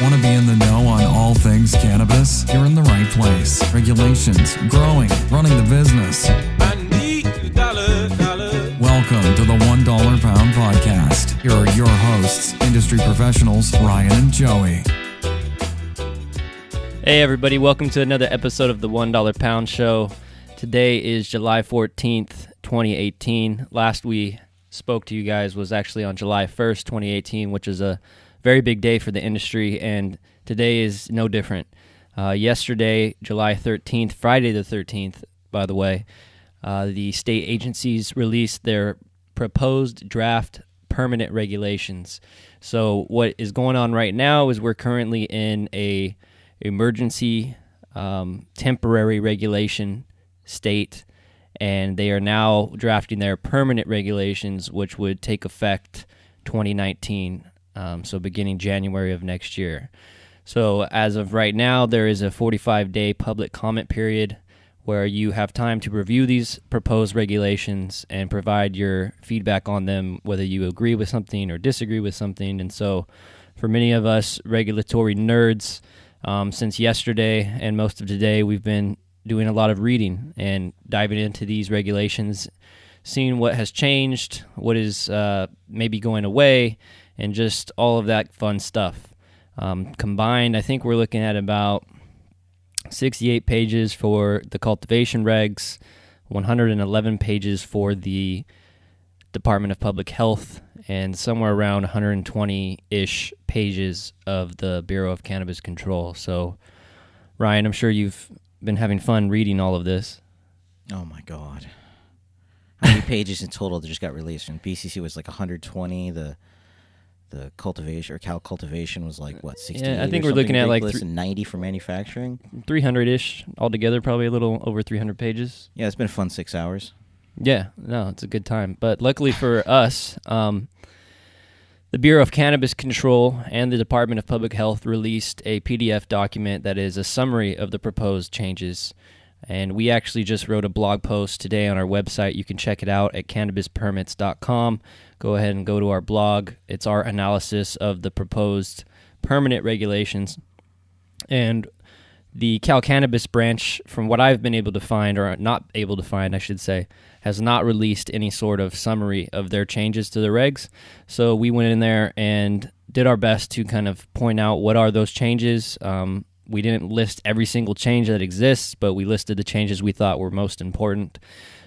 Want to be in the know on all things cannabis? You're in the right place. Regulations, growing, running the business. I need a dollar. Welcome to the $1 Pound Podcast. Here are your hosts, industry professionals Ryan and Joey. Hey everybody, welcome to another episode of the $1 Pound Show. Today is July 14th, 2018. Last we spoke to you guys was actually on July 1st, 2018, which is a very big day for the industry, and today is no different. Yesterday, July 13th, Friday the 13th, by the way, the state agencies released their proposed draft permanent regulations. So what is going on right now is we're currently in a emergency temporary regulation state, and they are now drafting their permanent regulations, which would take effect 2019. So beginning January of next year. So as of right now, there is a 45-day public comment period where you have time to review these proposed regulations and provide your feedback on them, whether you agree with something or disagree with something. And so for many of us regulatory nerds, since yesterday and most of today, we've been doing a lot of reading and diving into these regulations, seeing what has changed, what is maybe going away, and just all of that fun stuff. Combined, I think we're looking at about 68 pages for the cultivation regs, 111 pages for the Department of Public Health, and somewhere around 120-ish pages of the Bureau of Cannabis Control. So, Ryan, I'm sure you've been having fun reading all of this. Oh, my God. How many pages in total that just got released? And BCC was like 120, the cultivation or cow cultivation was like what, 60? Yeah, I think we're looking at like 90 for manufacturing. 300-ish altogether, probably a little over 300 pages. Yeah, it's been a fun 6 hours. Yeah, no, it's a good time. But luckily for us, the Bureau of Cannabis Control and the Department of Public Health released a PDF document that is a summary of the proposed changes. And we actually just wrote a blog post today on our website. You can check it out at cannabispermits.com. Go ahead and go to our blog. It's our analysis of the proposed permanent regulations. And the CalCannabis branch, from what I've been able to find, or not able to find, I should say, has not released any sort of summary of their changes to the regs. So we went in there and did our best to kind of point out what are those changes. We didn't list every single change that exists, but we listed the changes we thought were most important.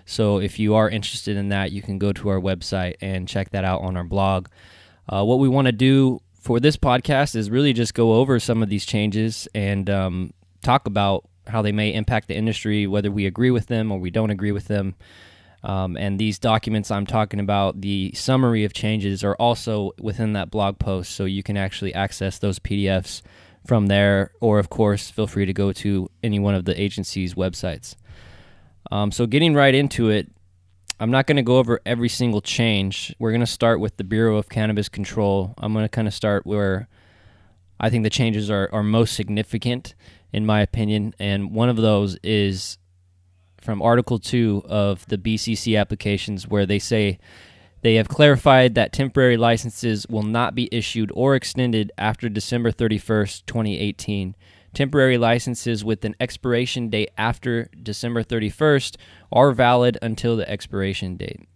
So if you are interested in that, you can go to our website and check that out on our blog. What we want to do for this podcast is really just go over some of these changes and talk about how they may impact the industry, whether we agree with them or we don't agree with them. And these documents I'm talking about, the summary of changes, are also within that blog post, so you can actually access those PDFs from there, or of course, feel free to go to any one of the agency's websites. So getting right into it, I'm not going to go over every single change. We're going to start with the Bureau of Cannabis Control. I'm going to kind of start where I think the changes are most significant, in my opinion, and one of those is from Article 2 of the BCC applications, where they say they have clarified that temporary licenses will not be issued or extended after December 31st, 2018. Temporary licenses with an expiration date after December 31st are valid until the expiration date.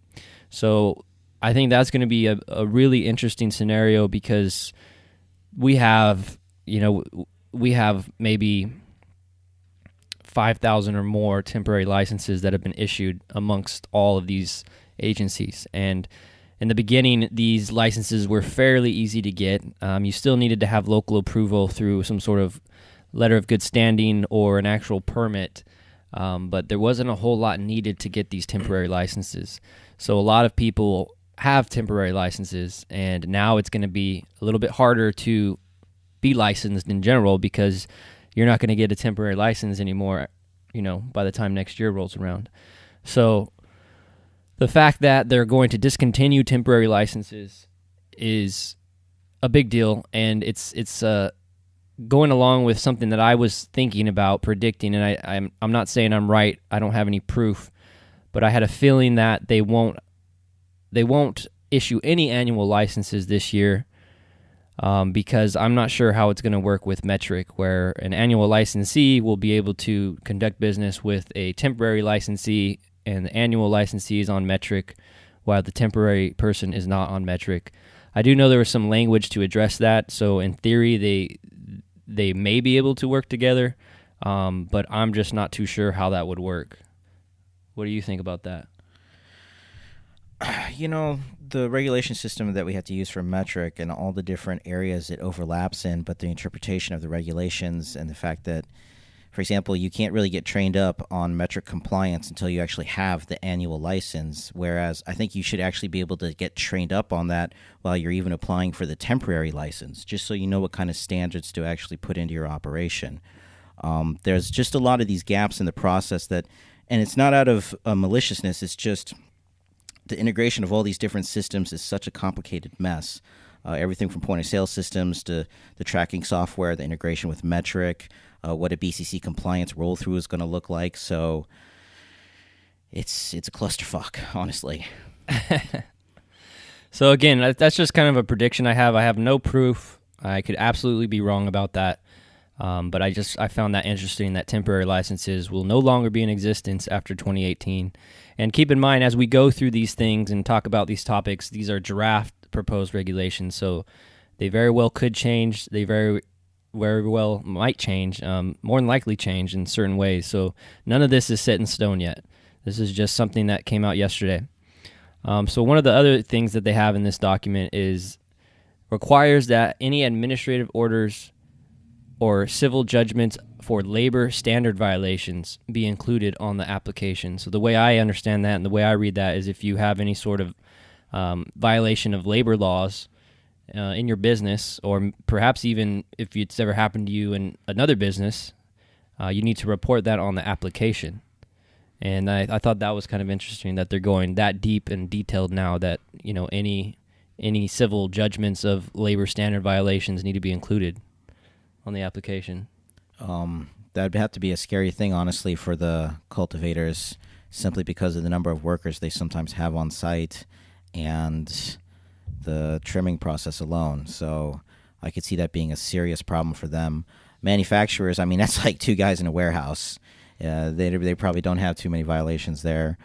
So I think that's going to be a really interesting scenario, because we have maybe 5,000 or more temporary licenses that have been issued amongst all of these agencies. And in the beginning, these licenses were fairly easy to get. You still needed to have local approval through some sort of letter of good standing or an actual permit, but there wasn't a whole lot needed to get these temporary licenses. So a lot of people have temporary licenses, and now it's going to be a little bit harder to be licensed in general, because you're not going to get a temporary license anymore, by the time next year rolls around. So the fact that they're going to discontinue temporary licenses is a big deal, and it's going along with something that I was thinking about predicting, and I'm not saying I'm right. I don't have any proof, but I had a feeling that they won't issue any annual licenses this year. because I'm not sure how it's going to work with Metric, where an annual licensee will be able to conduct business with a temporary licensee, and the annual licensee is on Metric, while the temporary person is not on Metric. I do know there was some language to address that, so in theory they may be able to work together, but I'm just not too sure how that would work. What do you think about that? The regulation system that we have to use for Metric and all the different areas it overlaps in, but the interpretation of the regulations and the fact that, for example, you can't really get trained up on Metric compliance until you actually have the annual license, whereas I think you should actually be able to get trained up on that while you're even applying for the temporary license, just so you know what kind of standards to actually put into your operation. There's just a lot of these gaps in the process and it's not out of maliciousness, it's just the integration of all these different systems is such a complicated mess. Everything from point-of-sale systems to the tracking software, the integration with Metric, what a BCC compliance roll-through is going to look like. So it's a clusterfuck, honestly. So again, that's just kind of a prediction I have. I have no proof. I could absolutely be wrong about that. But I found that interesting that temporary licenses will no longer be in existence after 2018. And keep in mind, as we go through these things and talk about these topics, these are draft proposed regulations, so they very well could change. They very well might change, more than likely change in certain ways. So none of this is set in stone yet. This is just something that came out yesterday. So one of the other things that they have in this document is requires that any administrative orders or civil judgments for labor standard violations be included on the application. So the way I understand that and the way I read that is if you have any sort of violation of labor laws in your business, or perhaps even if it's ever happened to you in another business, you need to report that on the application. And I thought that was kind of interesting that they're going that deep and detailed now that, any civil judgments of labor standard violations need to be included on the application. That'd have to be a scary thing, honestly, for the cultivators, simply because of the number of workers they sometimes have on site and the trimming process alone. So I could see that being a serious problem for them. Manufacturers, that's like two guys in a warehouse. They probably don't have too many violations there.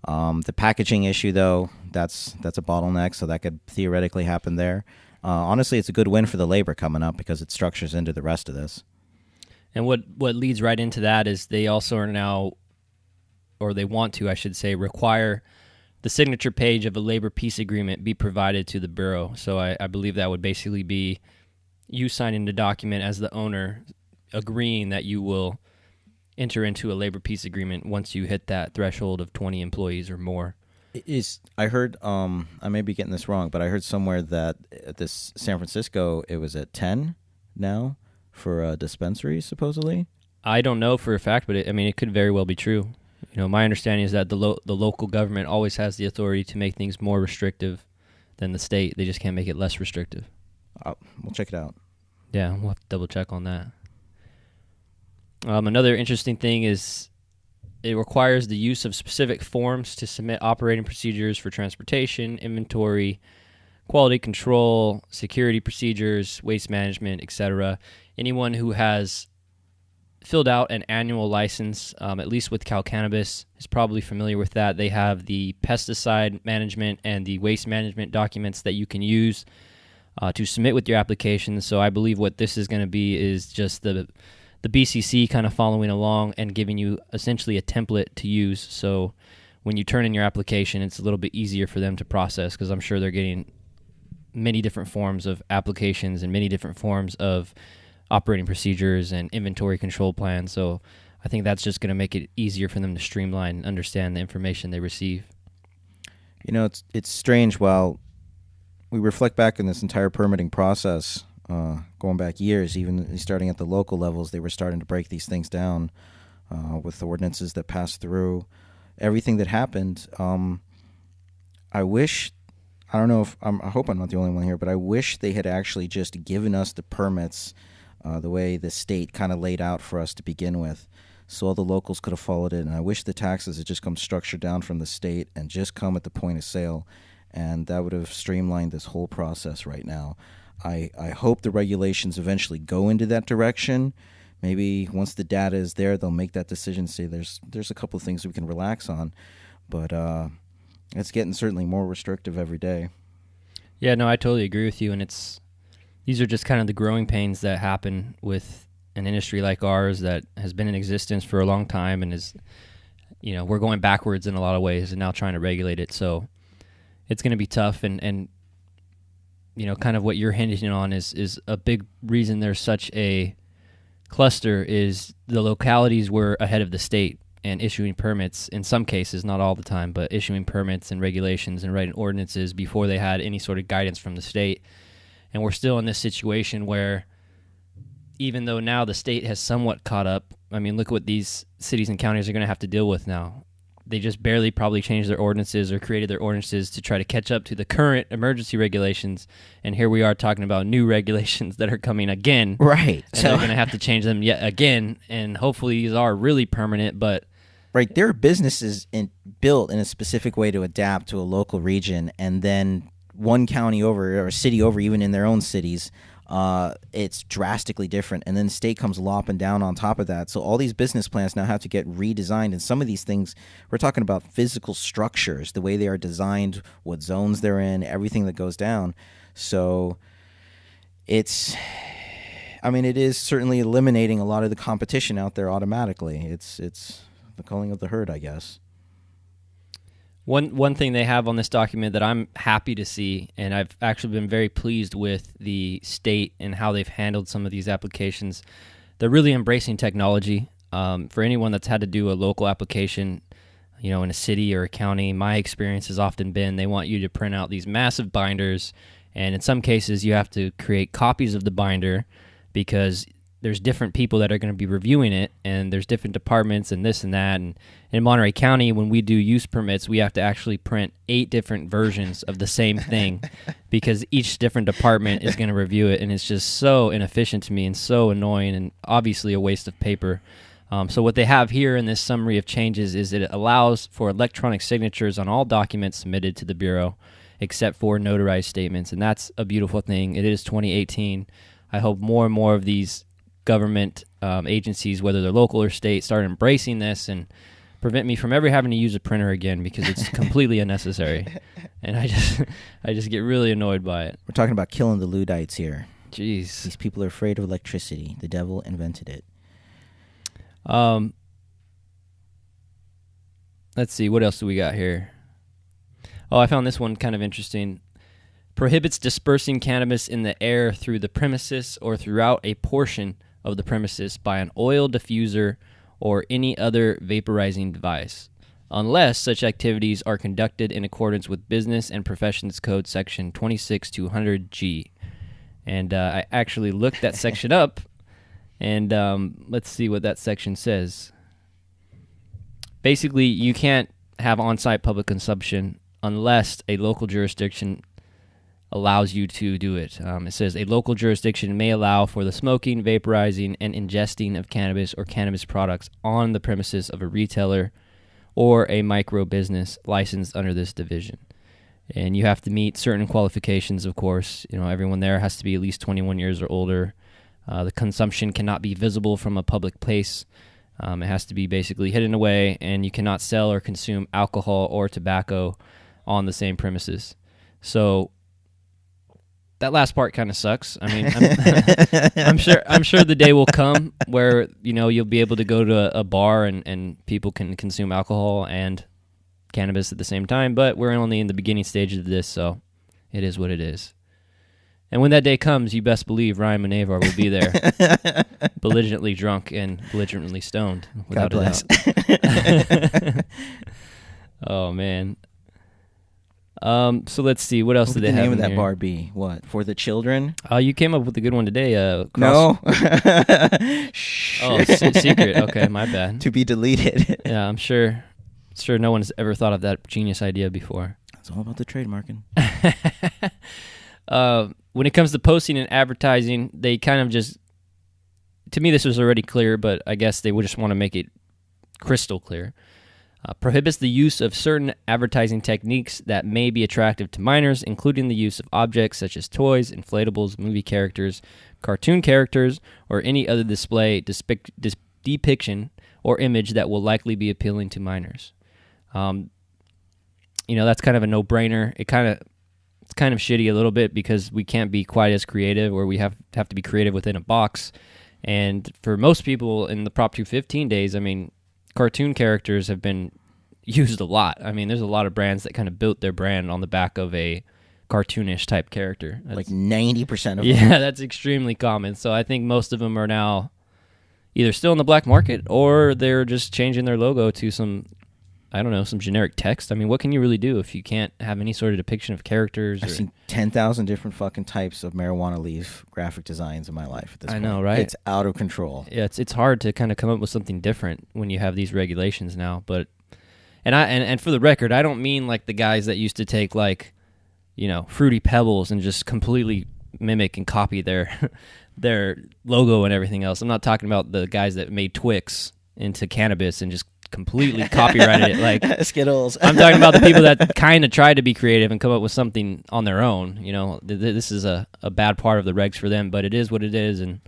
The packaging issue, though, that's a bottleneck, so that could theoretically happen there. Honestly, it's a good win for the labor coming up because it structures into the rest of this. And what leads right into that is they also are now, or they want to, I should say, require the signature page of a labor peace agreement be provided to the Bureau. So I believe that would basically be you signing the document as the owner, agreeing that you will enter into a labor peace agreement once you hit that threshold of 20 employees or more. I heard, I may be getting this wrong, but I heard somewhere that at this San Francisco, it was at 10 now for dispensaries, supposedly. I don't know for a fact, but it could very well be true. My understanding is that the local government always has the authority to make things more restrictive than the state. They just can't make it less restrictive. We'll check it out. Yeah, we'll have to double check on that. Another interesting thing is it requires the use of specific forms to submit operating procedures for transportation, inventory, quality control, security procedures, waste management, etc. Anyone who has filled out an annual license, at least with CalCannabis, is probably familiar with that. They have the pesticide management and the waste management documents that you can use to submit with your application. So I believe what this is going to be is just the BCC kind of following along and giving you essentially a template to use. So when you turn in your application, it's a little bit easier for them to process because I'm sure they're getting many different forms of applications and many different forms of operating procedures and inventory control plans. So I think that's just going to make it easier for them to streamline and understand the information they receive. It's strange. While we reflect back on this entire permitting process, going back years, even starting at the local levels, they were starting to break these things down with the ordinances that passed through. Everything that happened, I hope I'm not the only one here, but I wish they had actually just given us the permits the way the state kind of laid out for us to begin with, so all the locals could have followed it. And I wish the taxes had just come structured down from the state and just come at the point of sale, and that would have streamlined this whole process right now. I hope the regulations eventually go into that direction. Maybe once the data is there, they'll make that decision, say there's a couple of things we can relax on. But it's getting certainly more restrictive every day. Yeah, no, I totally agree with you. And these are just kind of the growing pains that happen with an industry like ours that has been in existence for a long time and is, we're going backwards in a lot of ways and now trying to regulate it. So it's going to be tough. And kind of what you're hinting on is a big reason there's such a cluster is the localities were ahead of the state and issuing permits in some cases, not all the time, but issuing permits and regulations and writing ordinances before they had any sort of guidance from the state. And we're still in this situation where even though now the state has somewhat caught up, I mean, look what these cities and counties are going to have to deal with now. They just barely probably changed their ordinances or created their ordinances to try to catch up to the current emergency regulations. And here we are talking about new regulations that are coming again. Right. And they're going to have to change them yet again. And hopefully these are really permanent, but... Right. There are businesses built in a specific way to adapt to a local region, and then one county over or a city over, even in their own cities, it's drastically different. And then the state comes lopping down on top of that. So all these business plans now have to get redesigned. And some of these things, we're talking about physical structures, the way they are designed, what zones they're in, everything that goes down. So it is certainly eliminating a lot of the competition out there automatically. It's the culling of the herd, I guess. One thing they have on this document that I'm happy to see, and I've actually been very pleased with the state and how they've handled some of these applications. They're really embracing technology. For anyone that's had to do a local application, in a city or a county, my experience has often been they want you to print out these massive binders, and in some cases you have to create copies of the binder because there's different people that are going to be reviewing it, and there's different departments and this and that. And in Monterey County, when we do use permits, we have to actually print 8 different versions of the same thing because each different department is going to review it, and it's just so inefficient to me and so annoying and obviously a waste of paper. So what they have here in this summary of changes is that it allows for electronic signatures on all documents submitted to the Bureau except for notarized statements, and that's a beautiful thing. It is 2018. I hope more and more of these government agencies, whether they're local or state, start embracing this and prevent me from ever having to use a printer again because it's completely unnecessary. And I just get really annoyed by it. We're talking about killing the Luddites here. Jeez. These people are afraid of electricity. The devil invented it. Let's see, what else do we got here? Oh, I found this one kind of interesting. Prohibits dispersing cannabis in the air through the premises or throughout a portion of the premises by an oil diffuser or any other vaporizing device, unless such activities are conducted in accordance with Business and Professions Code Section 26200G. And I actually looked that section up, and let's see what that section says. Basically, you can't have on-site public consumption unless a local jurisdiction allows you to do it. It says a local jurisdiction may allow for the smoking, vaporizing, and ingesting of cannabis or cannabis products on the premises of a retailer or a micro business licensed under this division. And you have to meet certain qualifications, of course. Everyone there has to be at least 21 years or older. The consumption cannot be visible from a public place. It has to be basically hidden away, and you cannot sell or consume alcohol or tobacco on the same premises. So that last part kind of sucks. I mean, I'm sure the day will come where you'll be able to go to a bar and people can consume alcohol and cannabis at the same time. But we're only in the beginning stages of this, so it is what it is. And when that day comes, you best believe Ryan Munevar will be there, belligerently drunk and belligerently stoned, without a doubt. Oh man. So let's see. What else What did would they the have name in of that here? bar be? What? For the children? You came up with a good one today. No. Secret. Okay, my bad. To be deleted. Yeah, I'm sure no one has ever thought of that genius idea before. It's all about the trademarking. When it comes to posting and advertising, they kind of just, to me this was already clear, but I guess they would just want to make it crystal clear. Prohibits the use of certain advertising techniques that may be attractive to minors, including the use of objects such as toys, inflatables, movie characters, cartoon characters, or any other display, depiction, or image that will likely be appealing to minors. That's kind of a no-brainer. It's kind of shitty a little bit because we can't be quite as creative, or we have to be creative within a box. And for most people in the Prop 215 days, cartoon characters have been used a lot. There's a lot of brands that kind of built their brand on the back of a cartoonish type character. Like 90% of them. Yeah, that's extremely common. So I think most of them are now either still in the black market or they're just changing their logo to some generic text. What can you really do if you can't have any sort of depiction of characters? I've seen 10,000 different fucking types of marijuana leaf graphic designs in my life at this point. I know, right? It's out of control. Yeah, it's hard to kind of come up with something different when you have these regulations now. But and for the record, I don't mean like the guys that used to take Fruity Pebbles and just completely mimic and copy their their logo and everything else. I'm not talking about the guys that made Twix into cannabis and just completely copyrighted it like Skittles. I'm talking about the people that kind of tried to be creative and come up with something on their own. This is a bad part of the regs for them, but it is what it is. And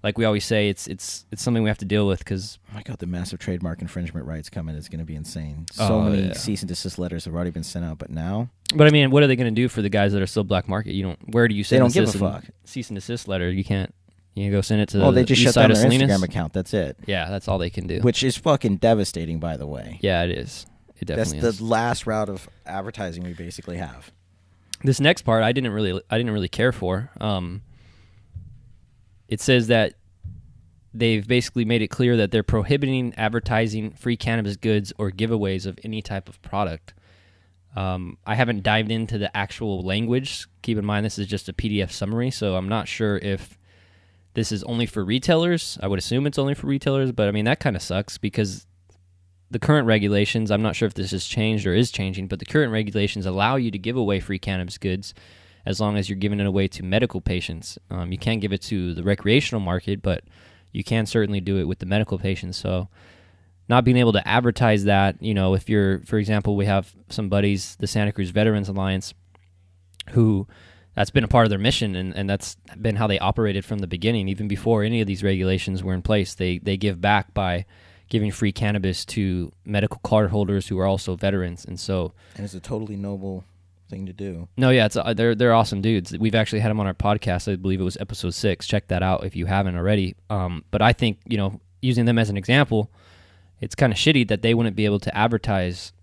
like we always say, it's something we have to deal with because, oh my God, the massive trademark infringement rights coming is going to be insane. So many cease and desist letters have already been sent out, but now. But what are they going to do for the guys that are still black market? Where do you send they don't give a fuck. Cease and desist letter? You can't. You go send it to they just east shut side down of their Salinas? Instagram account. That's it. Yeah, that's all they can do. Which is fucking devastating, by the way. Yeah, it is. It definitely is. That's the last route of advertising we basically have. This next part I didn't really care for. It says that they've basically made it clear that they're prohibiting advertising free cannabis goods or giveaways of any type of product. I haven't dived into the actual language. Keep in mind this is just a PDF summary, so I'm not sure if this is only for retailers. I would assume it's only for retailers, but that kind of sucks because the current regulations, I'm not sure if this has changed or is changing, but the current regulations allow you to give away free cannabis goods as long as you're giving it away to medical patients. You can't give it to the recreational market, but you can certainly do it with the medical patients. So not being able to advertise that, if you're, for example, we have some buddies, the Santa Cruz Veterans Alliance, who that's been a part of their mission, and that's been how they operated from the beginning. Even before any of these regulations were in place, they give back by giving free cannabis to medical card holders who are also veterans. And it's a totally noble thing to do. No, yeah, they're awesome dudes. We've actually had them on our podcast. I believe it was episode 6. Check that out if you haven't already. But I think, using them as an example, it's kind of shitty that they wouldn't be able to advertise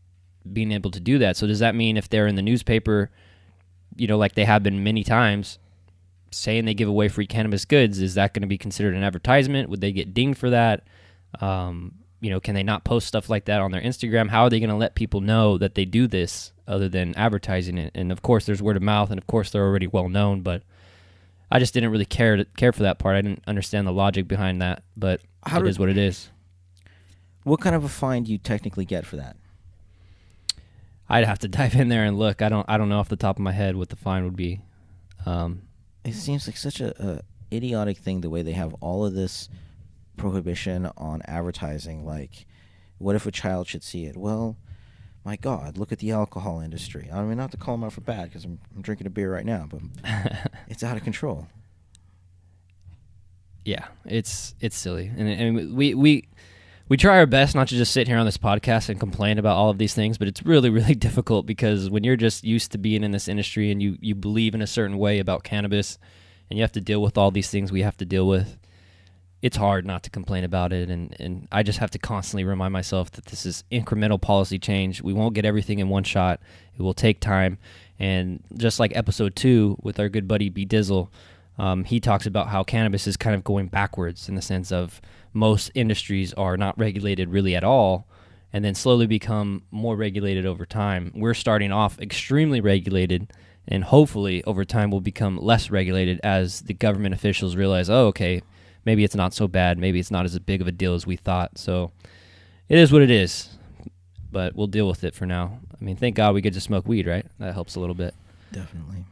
being able to do that. So does that mean if they're in the newspaper, like they have been many times, saying they give away free cannabis goods, is that going to be considered an advertisement? Would they get dinged for that? Can they not post stuff like that on their Instagram? How are they going to let people know that they do this other than advertising it? And of course, there's word of mouth, and of course, they're already well known. But I just didn't really care for that part. I didn't understand the logic behind that, but it is what it is. What kind of a fine do you technically get for that? I'd have to dive in there and look. I don't know off the top of my head what the fine would be. It seems like such a idiotic thing the way they have all of this prohibition on advertising. Like, what if a child should see it? Well, my God, look at the alcohol industry. Not to call them out for bad because I'm drinking a beer right now, but it's out of control. Yeah, it's silly, and we try our best not to just sit here on this podcast and complain about all of these things, but it's really, really difficult because when you're just used to being in this industry and you believe in a certain way about cannabis and you have to deal with all these things we have to deal with, it's hard not to complain about it. And I just have to constantly remind myself that this is incremental policy change. We won't get everything in one shot. It will take time. And just like episode 2 with our good buddy B Dizzle, he talks about how cannabis is kind of going backwards in the sense of most industries are not regulated really at all and then slowly become more regulated over time. We're starting off extremely regulated, and hopefully over time will become less regulated as the government officials realize, oh, okay, maybe it's not so bad. Maybe it's not as big of a deal as we thought. So it is what it is, but we'll deal with it for now. Thank God we get to smoke weed, right? That helps a little bit. Definitely.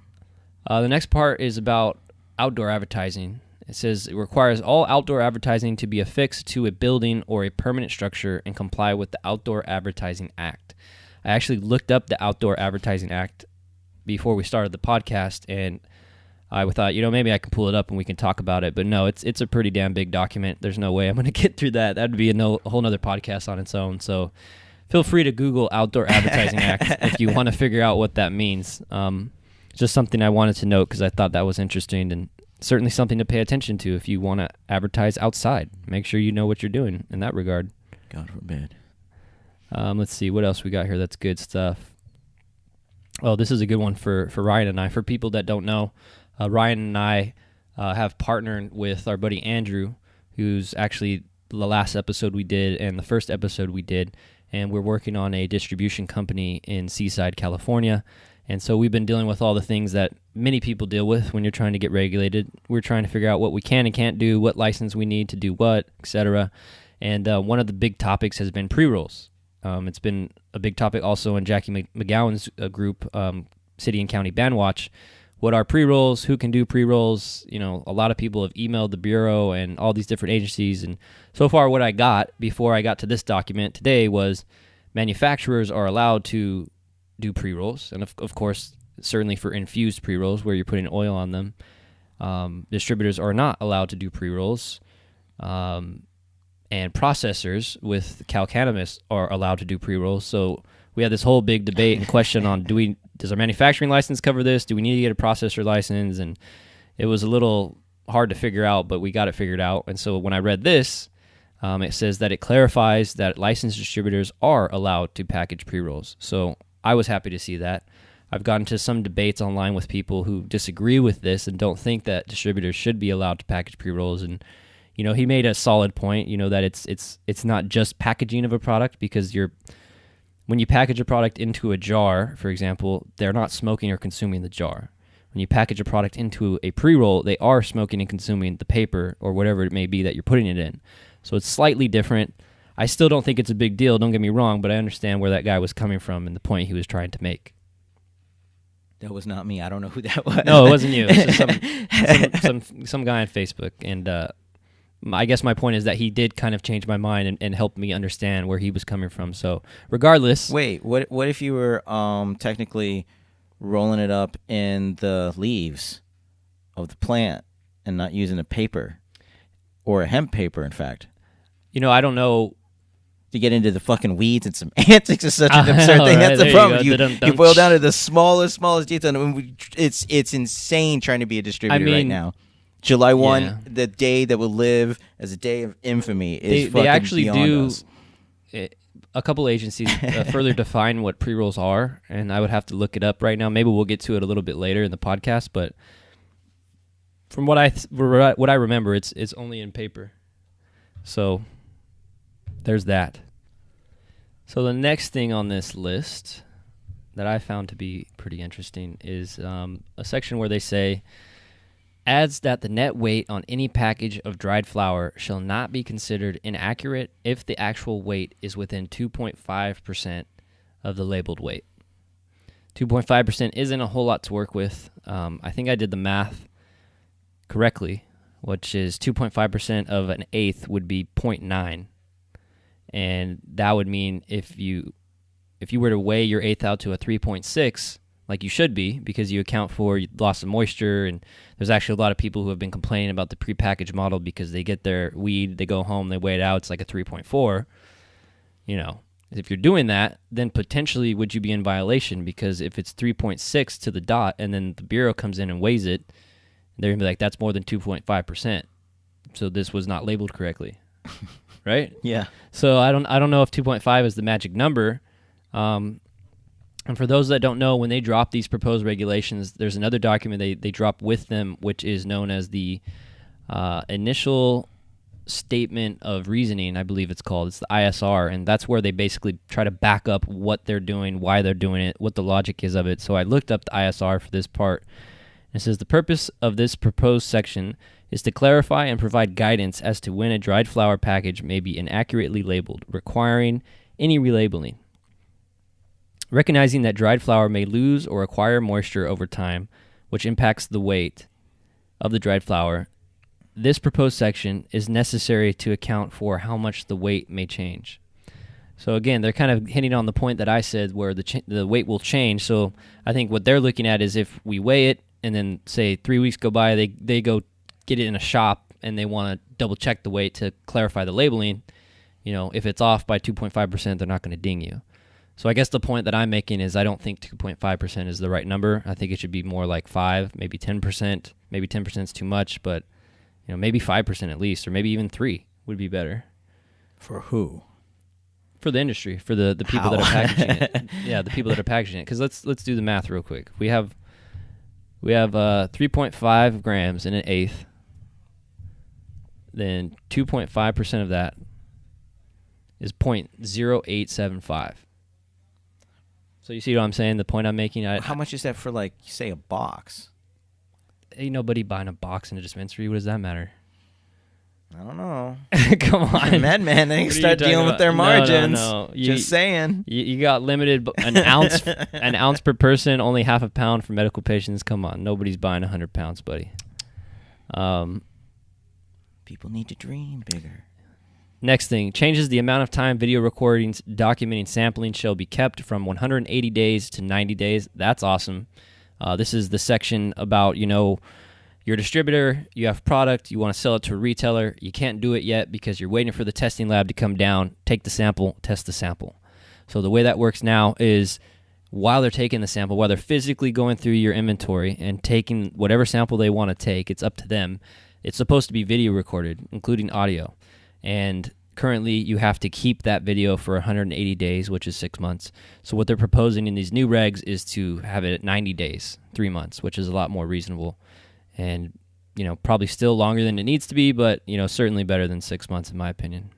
The next part is about outdoor advertising. It says it requires all outdoor advertising to be affixed to a building or a permanent structure and comply with the Outdoor Advertising Act. I actually looked up the Outdoor Advertising Act before we started the podcast, and I thought, maybe I can pull it up and we can talk about it. But no, it's a pretty damn big document. There's no way I'm going to get through that. That would be a whole nother podcast on its own. So feel free to Google Outdoor Advertising Act if you want to figure out what that means. Just something I wanted to note because I thought that was interesting and certainly something to pay attention to if you want to advertise outside. Make sure you know what you're doing in that regard. God forbid. Let's see what else we got here. That's good stuff. Oh, this is a good one for Ryan and I. For people that don't know, Ryan and I have partnered with our buddy Andrew, who's actually the last episode we did and the first episode we did, and we're working on a distribution company in Seaside, California. And so we've been dealing with all the things that many people deal with when you're trying to get regulated. We're trying to figure out what we can and can't do, what license we need to do what, etc. And one of the big topics has been pre-rolls. It's been a big topic also in Jackie McGowan's group, City and County Ban Watch. What are pre-rolls? Who can do pre-rolls? A lot of people have emailed the Bureau and all these different agencies. And so far what I got before I got to this document today was manufacturers are allowed to do pre-rolls. And of course, certainly for infused pre-rolls where you're putting oil on them. Distributors are not allowed to do pre-rolls. And processors with CalCannabis are allowed to do pre-rolls. So we had this whole big debate and question on does our manufacturing license cover this? Do we need to get a processor license? And it was a little hard to figure out, but we got it figured out. And so when I read this, it says that it clarifies that licensed distributors are allowed to package pre-rolls. So I was happy to see that. I've gotten to some debates online with people who disagree with this and don't think that distributors should be allowed to package pre-rolls. And he made a solid point, that it's not just packaging of a product, because when you package a product into a jar, for example, they're not smoking or consuming the jar. When you package a product into a pre-roll, they are smoking and consuming the paper or whatever it may be that you're putting it in. So it's slightly different. I still don't think it's a big deal, don't get me wrong, but I understand where that guy was coming from and the point he was trying to make. That was not me. I don't know who that was. No, it wasn't you. It was just some guy on Facebook. And I guess my point is that he did kind of change my mind and help me understand where he was coming from. So regardless. Wait, what if you were technically rolling it up in the leaves of the plant and not using a paper or a hemp paper, in fact? I don't know. To get into the fucking weeds and some antics is such an absurd thing. Right, That's the problem. You You boil down to the smallest detail. And it's insane trying to be a distributor right now. July 1, the day that will live as a day of infamy is fucking they actually beyond do. us. A couple agencies further define what pre-rolls are, and I would have to look it up right now. Maybe we'll get to it a little bit later in the podcast, but from what I remember, it's only in paper. So there's that. So the next thing on this list that I found to be pretty interesting is a section where they say, adds that the net weight on any package of dried flower shall not be considered inaccurate if the actual weight is within 2.5% of the labeled weight. 2.5% isn't a whole lot to work with. I think I did the math correctly, which is 2.5% of an eighth would be 0.9. And that would mean if you were to weigh your eighth out to a 3.6, like you should be, because you account for loss of moisture, and there's actually a lot of people who have been complaining about the prepackaged model because they get their weed, they go home, they weigh it out, it's like a 3.4. If you're doing that, then potentially would you be in violation? Because if it's 3.6 to the dot, and then the Bureau comes in and weighs it, they're gonna be like, that's more than 2.5%. So this was not labeled correctly. Right? Yeah. So I don't know if 2.5 is the magic number. And for those that don't know, when they drop these proposed regulations, there's another document they drop with them, which is known as the initial statement of reasoning, I believe it's called. It's the ISR, and that's where they basically try to back up what they're doing, why they're doing it, what the logic is of it. So I looked up the ISR for this part. It says the purpose of this proposed section is to clarify and provide guidance as to when a dried flower package may be inaccurately labeled, requiring any relabeling. Recognizing that dried flower may lose or acquire moisture over time, which impacts the weight of the dried flower, this proposed section is necessary to account for how much the weight may change. So again, they're kind of hitting on the point that I said where the weight will change. So I think what they're looking at is if we weigh it and then say 3 weeks go by, they go get it in a shop and they want to double check the weight to clarify the labeling. If it's off by 2.5%, they're not going to ding you. So I guess the point that I'm making is I don't think 2.5% is the right number. I think it should be more like 5, maybe 10%. Maybe 10% is too much, but maybe 5% at least, or maybe even 3 would be better. For who? For the industry, for the people that are packaging it. Yeah, the people that are packaging it. Because let's do the math real quick. We have 3.5 grams in an eighth. Then 2.5% of that is 0.0875. So you see what I'm saying? The point I'm making. How much is that for, like, say, a box? Ain't nobody buying a box in a dispensary. What does that matter? I don't know. Come on. Madman, they start dealing with their margins. No. Just saying. You got limited, an ounce per person, only half a pound for medical patients. Come on. Nobody's buying 100 pounds, buddy. People need to dream bigger. Next thing, changes the amount of time video recordings documenting sampling shall be kept from 180 days to 90 days. That's awesome. This is the section about, you're a distributor, you have product, you want to sell it to a retailer. You can't do it yet because you're waiting for the testing lab to come down, take the sample, test the sample. So the way that works now is while they're taking the sample, while they're physically going through your inventory and taking whatever sample they want to take, it's up to them. It's supposed to be video recorded, including audio. And currently you have to keep that video for 180 days, which is 6 months. So what they're proposing in these new regs is to have it at 90 days, 3 months, which is a lot more reasonable. And, probably still longer than it needs to be, but, certainly better than 6 months in my opinion.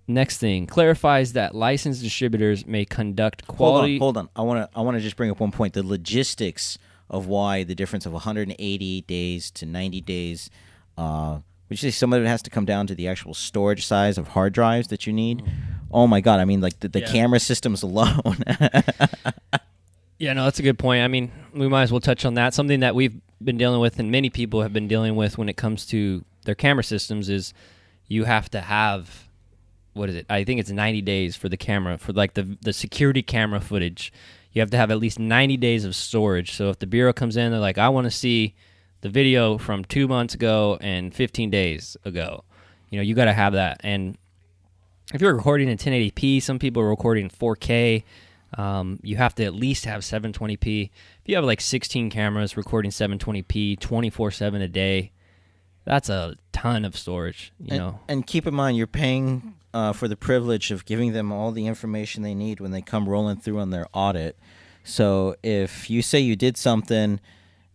Next thing, clarifies that licensed distributors may conduct quality... Hold on. I want to just bring up one point. The logistics of why the difference of 180 days to 90 days, which is some of it has to come down to the actual storage size of hard drives that you need. Oh my God. I mean, like the camera systems alone. Yeah, no, that's a good point. I mean, we might as well touch on that. Something that we've been dealing with and many people have been dealing with when it comes to their camera systems is you have to have, what is it? I think it's 90 days for the camera, for like the security camera footage. You have to have at least 90 days of storage. So if the Bureau comes in, they're like, I want to see the video from 2 months ago and 15 days ago. You got to have that. And if you're recording in 1080p, some people are recording in 4K. You have to at least have 720p. If you have like 16 cameras recording 720p 24/7 a day, that's a ton of storage, And keep in mind, you're paying for the privilege of giving them all the information they need when they come rolling through on their audit. So if you say you did something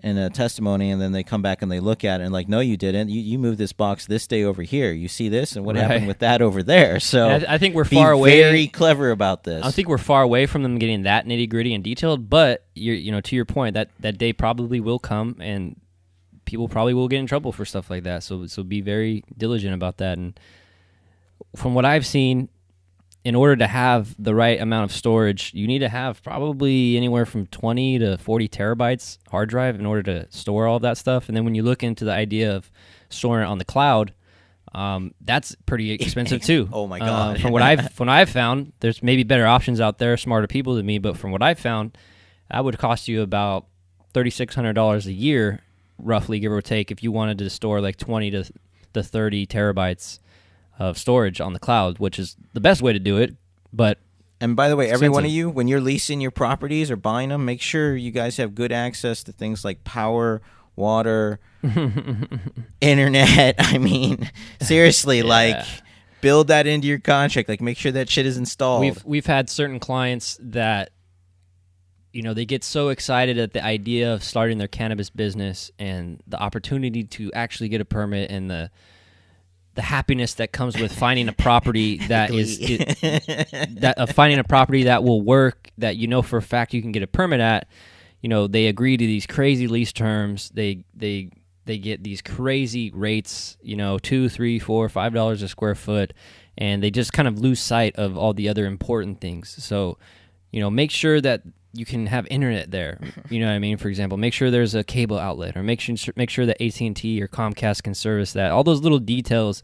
in a testimony and then they come back and they look at it and like, no, you didn't. You moved this box this day over here. You see this and what happened with that over there. So I think we're far away. Very clever about this. I think we're far away from them getting that nitty gritty and detailed. But to your point, that day probably will come and people probably will get in trouble for stuff like that. So be very diligent about that. And from what I've seen, in order to have the right amount of storage, you need to have probably anywhere from 20 to 40 terabytes hard drive in order to store all of that stuff. And then when you look into the idea of storing it on the cloud, that's pretty expensive too. Oh my God. From what I've found, there's maybe better options out there, smarter people than me, but from what I've found, that would cost you about $3,600 a year, roughly, give or take, if you wanted to store like 20 to 30 terabytes of storage on the cloud, which is the best way to do it. But and by the way, every one of you, when you're leasing your properties or buying them, make sure you guys have good access to things like power, water, internet. I mean, seriously, like build that into your contract. Like make sure that shit is installed. We've had certain clients that they get so excited at the idea of starting their cannabis business and the opportunity to actually get a permit and the happiness that comes with finding a property that finding a property that will work, that for a fact you can get a permit at. They agree to these crazy lease terms. They get these crazy rates, $2, $3, $4, $5 a square foot, and they just kind of lose sight of all the other important things. So, make sure that you can have internet there. You know what I mean? For example, make sure there's a cable outlet, or make sure that AT&T or Comcast can service that. All those little details,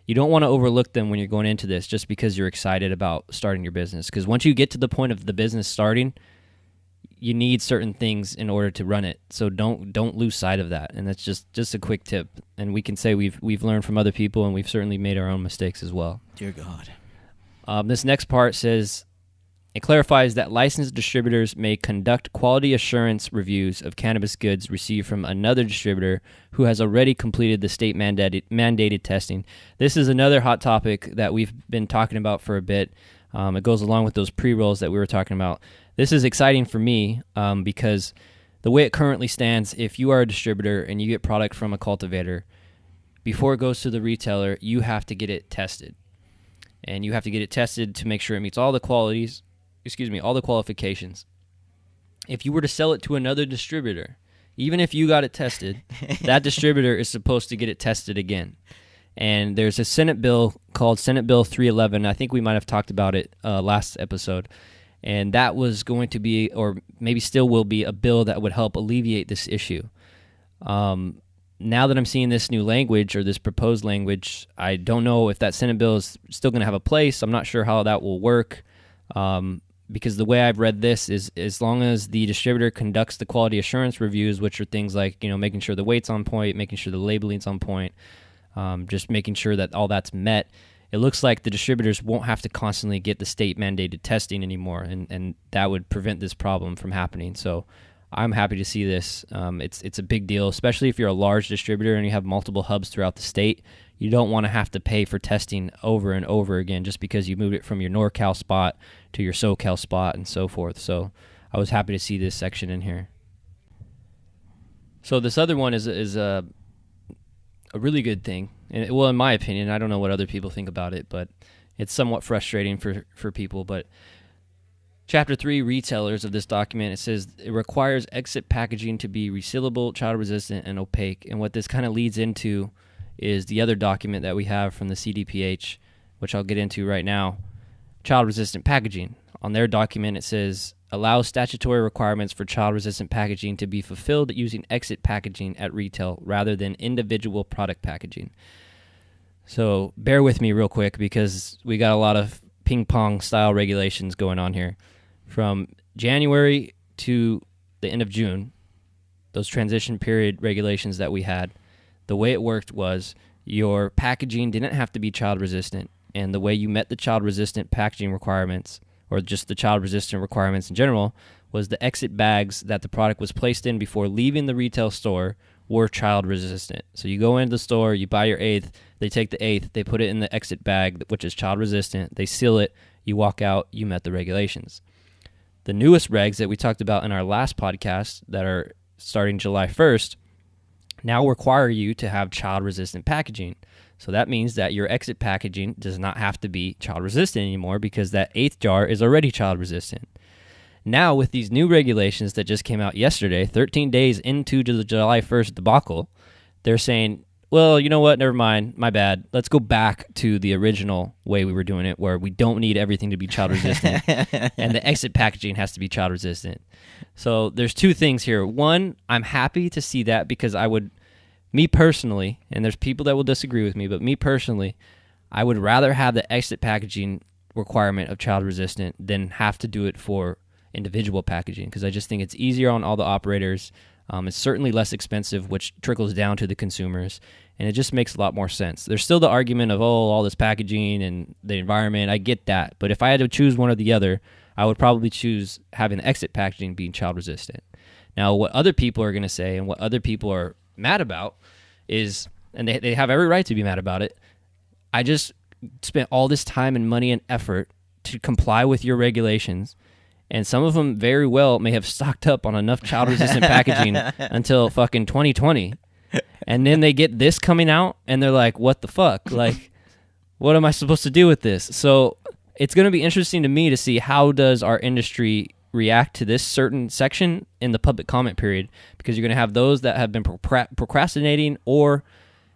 you don't want to overlook them when you're going into this just because you're excited about starting your business. Because once you get to the point of the business starting, you need certain things in order to run it. So don't lose sight of that. And that's just a quick tip. And we can say we've learned from other people, and we've certainly made our own mistakes as well. Dear God. This next part says, it clarifies that licensed distributors may conduct quality assurance reviews of cannabis goods received from another distributor who has already completed the state mandated testing. This is another hot topic that we've been talking about for a bit. It goes along with those pre-rolls that we were talking about. This is exciting for me because the way it currently stands, if you are a distributor and you get product from a cultivator, before it goes to the retailer, you have to get it tested. And you have to get it tested to make sure it meets all the qualifications. If you were to sell it to another distributor, even if you got it tested, that distributor is supposed to get it tested again. And there's a Senate bill called Senate Bill 311. I think we might have talked about it last episode. And that was going to be, or maybe still will be, a bill that would help alleviate this issue. Now that I'm seeing this new language, or this proposed language, I don't know if that Senate bill is still going to have a place. I'm not sure how that will work. Because the way I've read this is, as long as the distributor conducts the quality assurance reviews, which are things like, making sure the weight's on point, making sure the labeling's on point, just making sure that all that's met, it looks like the distributors won't have to constantly get the state mandated testing anymore, and that would prevent this problem from happening. So I'm happy to see this. It's a big deal, especially if you're a large distributor and you have multiple hubs throughout the state. You don't want to have to pay for testing over and over again just because you moved it from your NorCal spot to your SoCal spot and so forth. So I was happy to see this section in here. So this other one is a really good thing. And, well, in my opinion, I don't know what other people think about it, but it's somewhat frustrating for people. But Chapter 3, retailers of this document, it says it requires exit packaging to be resealable, child-resistant, and opaque. And what this kind of leads into is the other document that we have from the CDPH, which I'll get into right now, child-resistant packaging. On their document, it says, allows statutory requirements for child-resistant packaging to be fulfilled using exit packaging at retail rather than individual product packaging. So bear with me real quick because we got a lot of ping-pong style regulations going on here. From January to the end of June, those transition period regulations that we had, the way it worked was your packaging didn't have to be child-resistant, and the way you met the child-resistant packaging requirements, or just the child-resistant requirements in general, was the exit bags that the product was placed in before leaving the retail store were child-resistant. So you go into the store, you buy your eighth, they take the eighth, they put it in the exit bag, which is child-resistant, they seal it, you walk out, you met the regulations. The newest regs that we talked about in our last podcast that are starting July 1st now require you to have child-resistant packaging. So that means that your exit packaging does not have to be child-resistant anymore because that eighth jar is already child-resistant. Now, with these new regulations that just came out yesterday, 13 days into the July 1st debacle, they're saying, well, you know what, never mind, my bad. Let's go back to the original way we were doing it where we don't need everything to be child-resistant and the exit packaging has to be child-resistant. So there's two things here. One, I'm happy to see that because me personally, and there's people that will disagree with me, but me personally, I would rather have the exit packaging requirement of child-resistant than have to do it for individual packaging because I just think it's easier on all the operators. It's certainly less expensive, which trickles down to the consumers, and it just makes a lot more sense. There's still the argument of, all this packaging and the environment. I get that, but if I had to choose one or the other, I would probably choose having the exit packaging being child-resistant. Now, what other people are going to say and what other people are mad about is, and they have every right to be mad about it, I just spent all this time and money and effort to comply with your regulations, and some of them very well may have stocked up on enough child-resistant packaging until fucking 2020. And then they get this coming out, and they're like, what the fuck? Like, what am I supposed to do with this? So it's going to be interesting to me to see how does our industry react to this certain section in the public comment period, because you're going to have those that have been procrastinating or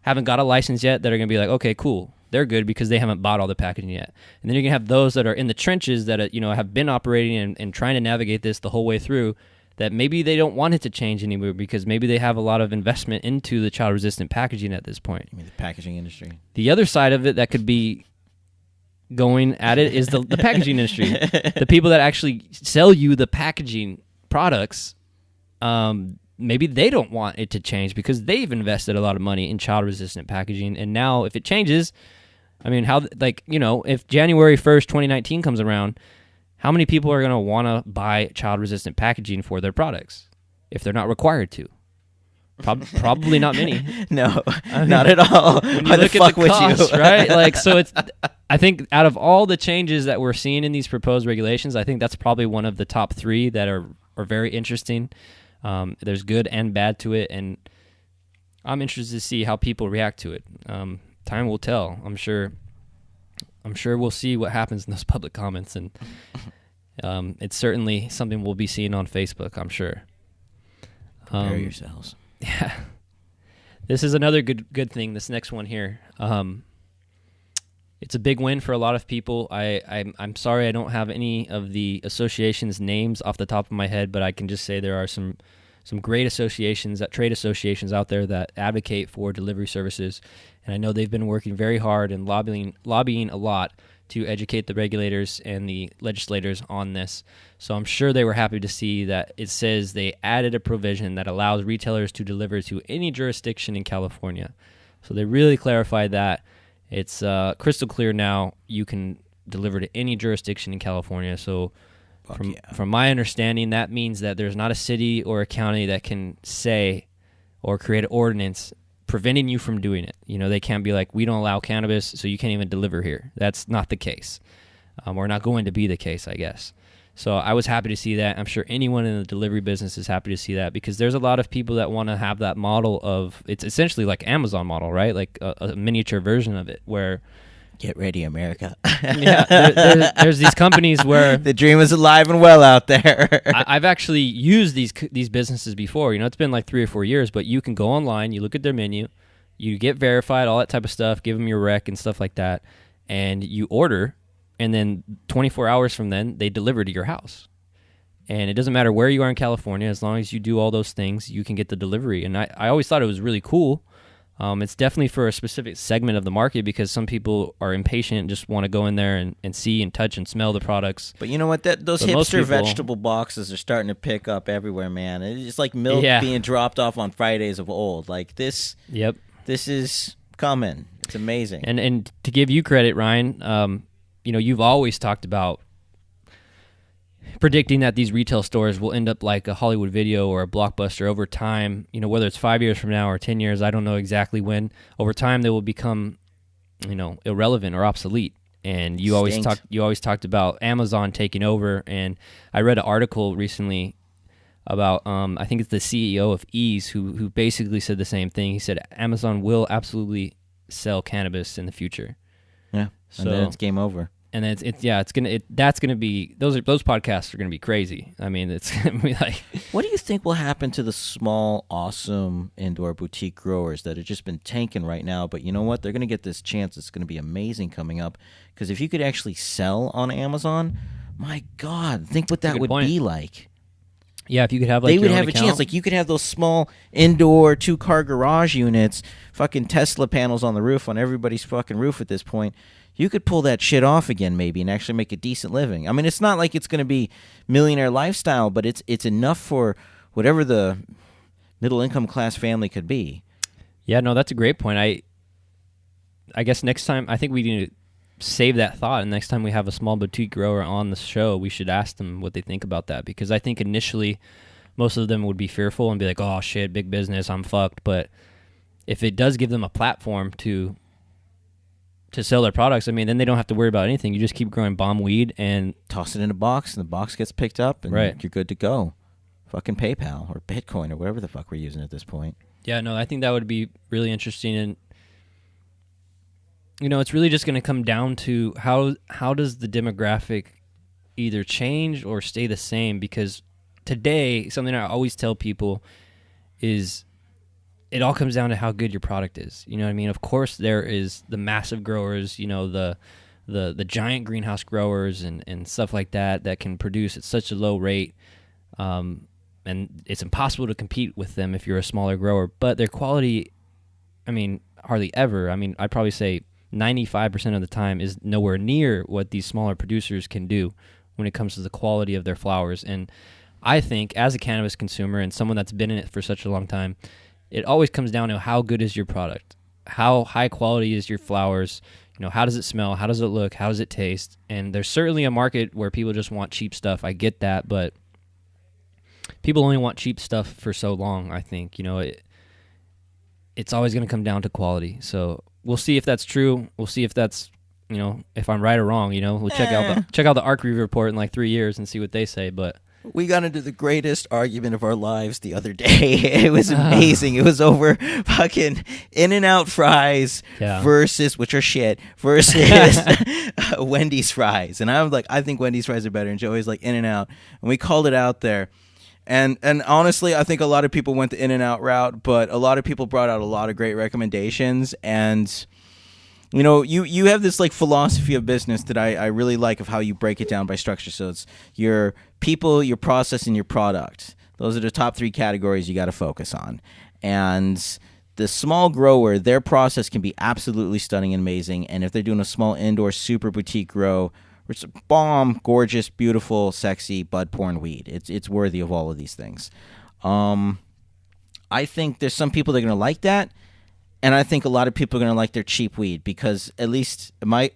haven't got a license yet that are going to be like, okay, cool. They're good because they haven't bought all the packaging yet. And then you're going to have those that are in the trenches that, have been operating and trying to navigate this the whole way through, that maybe they don't want it to change anymore because maybe they have a lot of investment into the child-resistant packaging at this point. You mean the packaging industry? The other side of it that could be going at it is the packaging industry. The people that actually sell you the packaging products, maybe they don't want it to change because they've invested a lot of money in child-resistant packaging. And now if it changes, I mean, if January 1st, 2019 comes around, how many people are going to want to buy child-resistant packaging for their products if they're not required to? Probably not many. No, not at all. When you look at the cost, right? Like, so I think out of all the changes that we're seeing in these proposed regulations, I think that's probably one of the top 3 that are very interesting. There's good and bad to it, and I'm interested to see how people react to it. Time will tell. I'm sure we'll see what happens in those public comments, and it's certainly something we'll be seeing on Facebook, I'm sure. Prepare yourselves. Yeah. This is another good thing, this next one here. It's a big win for a lot of people. I'm sorry I don't have any of the associations' names off the top of my head, but I can just say there are some great associations, trade associations out there that advocate for delivery services, and I know they've been working very hard and lobbying a lot to educate the regulators and the legislators on this. So I'm sure they were happy to see that it says they added a provision that allows retailers to deliver to any jurisdiction in California. So they really clarified that. It's crystal clear now you can deliver to any jurisdiction in California. So from my understanding, that means that there's not a city or a county that can say or create an ordinance preventing you from doing it. They can't be like, we don't allow cannabis, so you can't even deliver here. That's not the case. Or not going to be the case, I guess. So I was happy to see that. I'm sure anyone in the delivery business is happy to see that because there's a lot of people that want to have that model of, it's essentially like Amazon model, right? Like a miniature version of it where... Get ready, America. Yeah, there's these companies where... The dream is alive and well out there. I've actually used these businesses before. It's been like 3 or 4 years, but you can go online, you look at their menu, you get verified, all that type of stuff, give them your rec and stuff like that, and you order, and then 24 hours from then, they deliver to your house. And it doesn't matter where you are in California, as long as you do all those things, you can get the delivery. And I always thought it was really cool. It's definitely for a specific segment of the market because some people are impatient and just want to go in there and see and touch and smell the products. But you know what? Those hipster vegetable boxes are starting to pick up everywhere, man. It's like milk being dropped off on Fridays of old. Like this. Yep. This is coming. It's amazing. And to give you credit, Ryan, you've always talked about predicting that these retail stores will end up like a Hollywood Video or a Blockbuster over time, whether it's 5 years from now or 10 years, I don't know exactly when. Over time, they will become, irrelevant or obsolete. And you always talked about Amazon taking over. And I read an article recently about, I think it's the CEO of Ease, who basically said the same thing. He said Amazon will absolutely sell cannabis in the future. Yeah, and then it's game over. And then that's gonna be those podcasts are gonna be crazy. I mean, it's gonna be like. What do you think will happen to the small, awesome indoor boutique growers that have just been tanking right now? But you know what? They're gonna get this chance. It's gonna be amazing coming up because if you could actually sell on Amazon, my God, think what that would be like. Yeah, if you could have they would have a chance. Like you could have those small indoor 2-car garage units, fucking Tesla panels on the roof on everybody's fucking roof at this point. You could pull that shit off again maybe and actually make a decent living. I mean, it's not like it's going to be millionaire lifestyle, but it's enough for whatever the middle income class family could be. Yeah, no, that's a great point. I guess next time, I think we need to save that thought, and next time we have a small boutique grower on the show, we should ask them what they think about that, because I think initially most of them would be fearful and be like, oh shit, big business, I'm fucked. But if it does give them a platform to sell their products, I mean, then they don't have to worry about anything. You just keep growing bomb weed and toss it in a box, and the box gets picked up, and you're good to go. Fucking PayPal or Bitcoin or whatever the fuck we're using at this point. Yeah, no, I think that would be really interesting. And it's really just going to come down to how does the demographic either change or stay the same? Because today, something I always tell people is it all comes down to how good your product is. You know what I mean? Of course, there is the massive growers, the giant greenhouse growers and stuff like that can produce at such a low rate. And it's impossible to compete with them if you're a smaller grower. But their quality, I mean, hardly ever. I mean, I'd probably say 95% of the time is nowhere near what these smaller producers can do when it comes to the quality of their flowers. And I think as a cannabis consumer and someone that's been in it for such a long time, it always comes down to how good is your product, how high quality is your flowers, how does it smell, how does it look, how does it taste. And there's certainly a market where people just want cheap stuff. I get that, but people only want cheap stuff for so long, I think. It's always going to come down to quality. So we'll see if that's true. We'll see if that's, if I'm right or wrong. We'll check out the ARC review report in like 3 years and see what they say. But we got into the greatest argument of our lives the other day. It was amazing. It was over fucking In-N-Out fries versus, which are shit, versus Wendy's fries. And I'm like, I think Wendy's fries are better. And Joey's like, In-N-Out. And we called it out there. And honestly, I think a lot of people went the In-N-Out route, but a lot of people brought out a lot of great recommendations. And, you have this like philosophy of business that I really like, of how you break it down by structure. So it's your people, your process, and your product. Those are the top 3 categories you got to focus on. And the small grower, their process can be absolutely stunning and amazing. And if they're doing a small indoor super boutique grow, it's a bomb, gorgeous, beautiful, sexy bud porn weed. It's worthy of all of these things. I think there's some people that are going to like that, and I think a lot of people are going to like their cheap weed, because at least I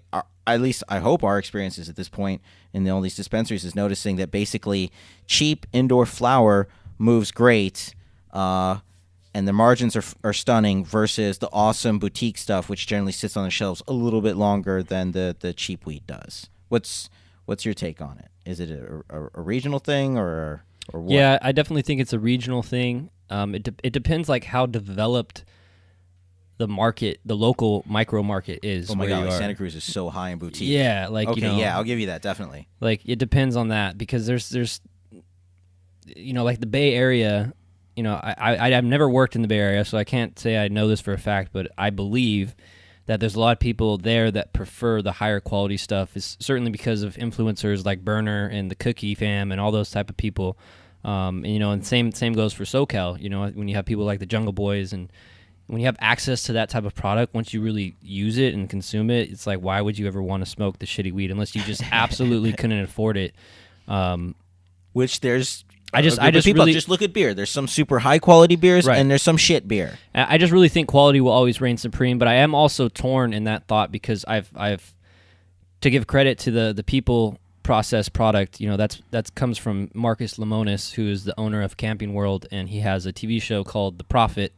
hope our experiences at this point in all these dispensaries is noticing that basically cheap indoor flower moves great, and the margins are stunning, versus the awesome boutique stuff, which generally sits on the shelves a little bit longer than the cheap weed does. What's your take on it? Is it a regional thing or what? Yeah, I definitely think it's a regional thing. It depends like how developed the market, the local micro market is. Oh my God, Santa Cruz is so high in boutique. Yeah, like okay, yeah, I'll give you that, definitely. Like it depends on that, because there's like the Bay Area. I've never worked in the Bay Area, so I can't say I know this for a fact, but I believe that there's a lot of people there that prefer the higher quality stuff. It's certainly because of influencers like Burner and the Cookie Fam and all those type of people. And same goes for SoCal. When you have people like the Jungle Boys, and when you have access to that type of product, once you really use it and consume it, it's like, why would you ever want to smoke the shitty weed unless you just absolutely couldn't afford it? Which there's... I just look at beer. There's some super high quality beers, right, and there's some shit beer. I just really think quality will always reign supreme, but I am also torn in that thought, because I've to give credit to the people process product. That comes from Marcus Lemonis, who is the owner of Camping World, and he has a TV show called The Profit,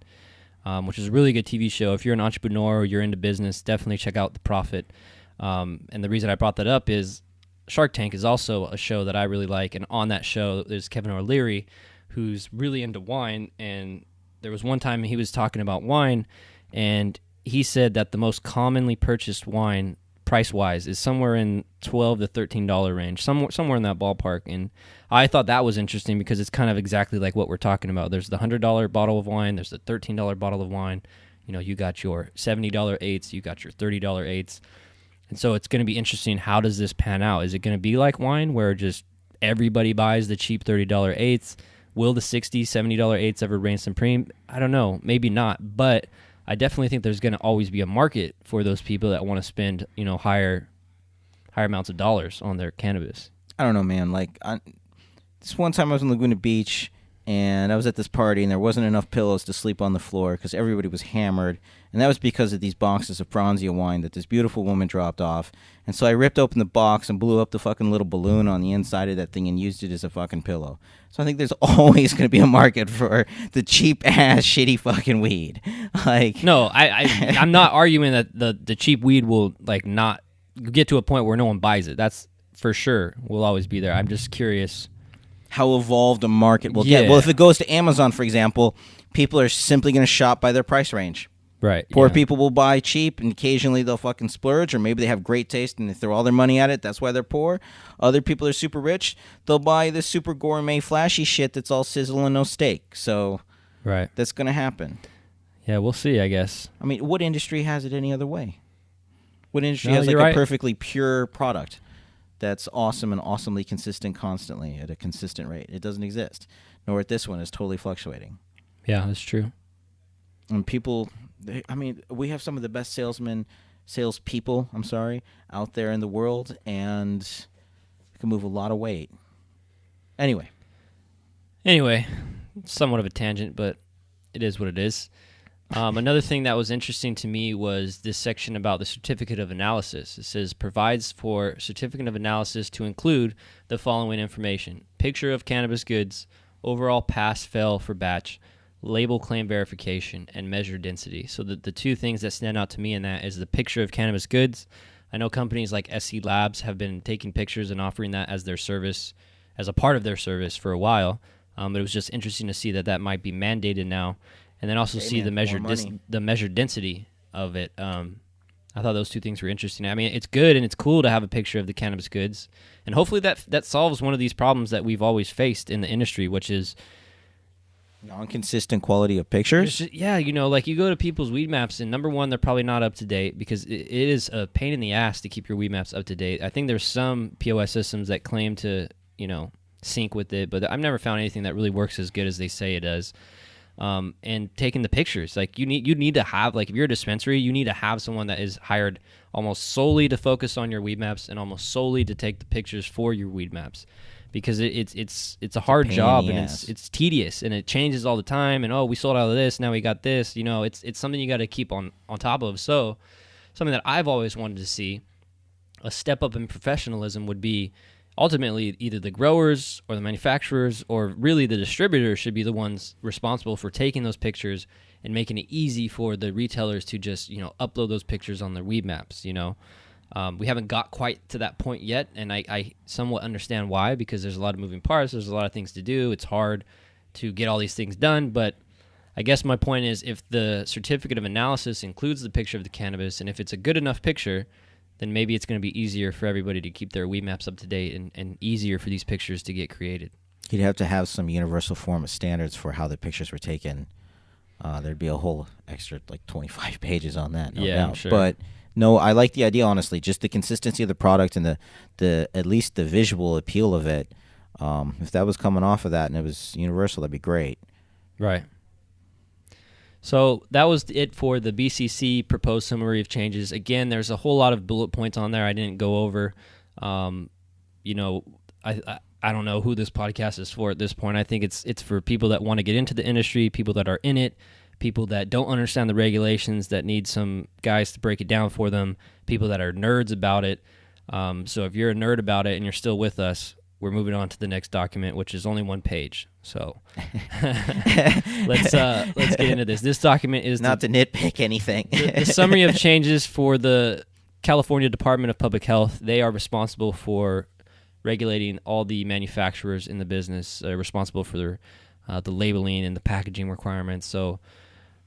which is a really good TV show. If you're an entrepreneur or you're into business, definitely check out The Profit. And the reason I brought that up is Shark Tank is also a show that I really like, and on that show there's Kevin O'Leary, who's really into wine, and there was one time he was talking about wine, and he said that the most commonly purchased wine, price-wise, is somewhere in $12 to $13 range, somewhere in that ballpark, and I thought that was interesting, because it's kind of exactly like what we're talking about. There's the $100 bottle of wine, there's the $13 bottle of wine, you got your $70 eighths, you got your $30 eighths. And so it's going to be interesting, how does this pan out? Is it going to be like wine, where just everybody buys the cheap $30 eighths? Will the $60, $70 eighths ever reign supreme? I don't know. Maybe not. But I definitely think there's going to always be a market for those people that want to spend, higher amounts of dollars on their cannabis. I don't know, man. Like, this one time I was in Laguna Beach, and I was at this party, and there wasn't enough pillows to sleep on the floor because everybody was hammered. And that was because of these boxes of Franzia wine that this beautiful woman dropped off. And so I ripped open the box and blew up the fucking little balloon on the inside of that thing and used it as a fucking pillow. So I think there's always going to be a market for the cheap-ass, shitty fucking weed. Like, no, I'm not arguing that the cheap weed will, like, not get to a point where no one buys it. That's for sure will always be there. I'm just curious how evolved a market will get. Well, if it goes to Amazon, for example, people are simply going to shop by their price range. Right. Poor people will buy cheap, and occasionally they'll fucking splurge, or maybe they have great taste and they throw all their money at it. That's why they're poor. Other people are super rich. They'll buy this super gourmet, flashy shit that's all sizzle and no steak. So right, that's going to happen. Yeah, we'll see, I guess. I mean, what industry has it any other way? What industry No, has like you're a right. perfectly pure product that's awesome and awesomely consistent constantly at a consistent rate? It doesn't exist. Nor at this one. It's totally fluctuating. Yeah, that's true. And people, we have some of the best salespeople, out there in the world, and can move a lot of weight. Anyway, somewhat of a tangent, but it is what it is. Another thing that was interesting to me was this section about the certificate of analysis. It says, provides for certificate of analysis to include the following information: picture of cannabis goods, overall pass-fail for batch, label claim verification, and measure density. So the two things that stand out to me in that is the picture of cannabis goods. I know companies like SC Labs have been taking pictures and offering that as their service, as a part of their service for a while. But it was just interesting to see that might be mandated now. And then also see the measured density of it. I thought those two things were interesting. I mean, it's good and it's cool to have a picture of the cannabis goods. And hopefully that solves one of these problems that we've always faced in the industry, which is non-consistent quality of pictures. Yeah, like you go to people's weed maps, and number one, they're probably not up to date because it is a pain in the ass to keep your weed maps up to date. I think there's some POS systems that claim to, sync with it, but I've never found anything that really works as good as they say it does. And taking the pictures, like you need to have, like if you're a dispensary, you need to have someone that is hired almost solely to focus on your weed maps and almost solely to take the pictures for your weed maps, because it's a hard job and it's tedious and it changes all the time. And we sold out of this, now we got this. It's something you got to keep on top of. So something that I've always wanted to see, a step up in professionalism, would be ultimately either the growers or the manufacturers or really the distributors should be the ones responsible for taking those pictures and making it easy for the retailers to just, upload those pictures on their weed maps. We haven't got quite to that point yet, and I somewhat understand why, because there's a lot of moving parts, there's a lot of things to do, it's hard to get all these things done. But I guess my point is, if the certificate of analysis includes the picture of the cannabis, and if it's a good enough picture, then maybe it's going to be easier for everybody to keep their weed maps up to date and easier for these pictures to get created. You'd have to have some universal form of standards for how the pictures were taken. There'd be a whole extra 25 pages on that. No doubt. Sure. But no, I like the idea, honestly, just the consistency of the product and the at least the visual appeal of it. If that was coming off of that and it was universal, that'd be great. Right. So that was it for the BCC proposed summary of changes. Again, there's a whole lot of bullet points on there I didn't go over. I don't know who this podcast is for at this point. I think it's for people that want to get into the industry, people that are in it, people that don't understand the regulations, that need some guys to break it down for them, people that are nerds about it. So if you're a nerd about it and you're still with us, we're moving on to the next document, which is only one page. So let's get into this. This document is not to nitpick anything. the summary of changes for the California Department of Public Health. They are responsible for regulating all the manufacturers in the business, responsible for the labeling and the packaging requirements. So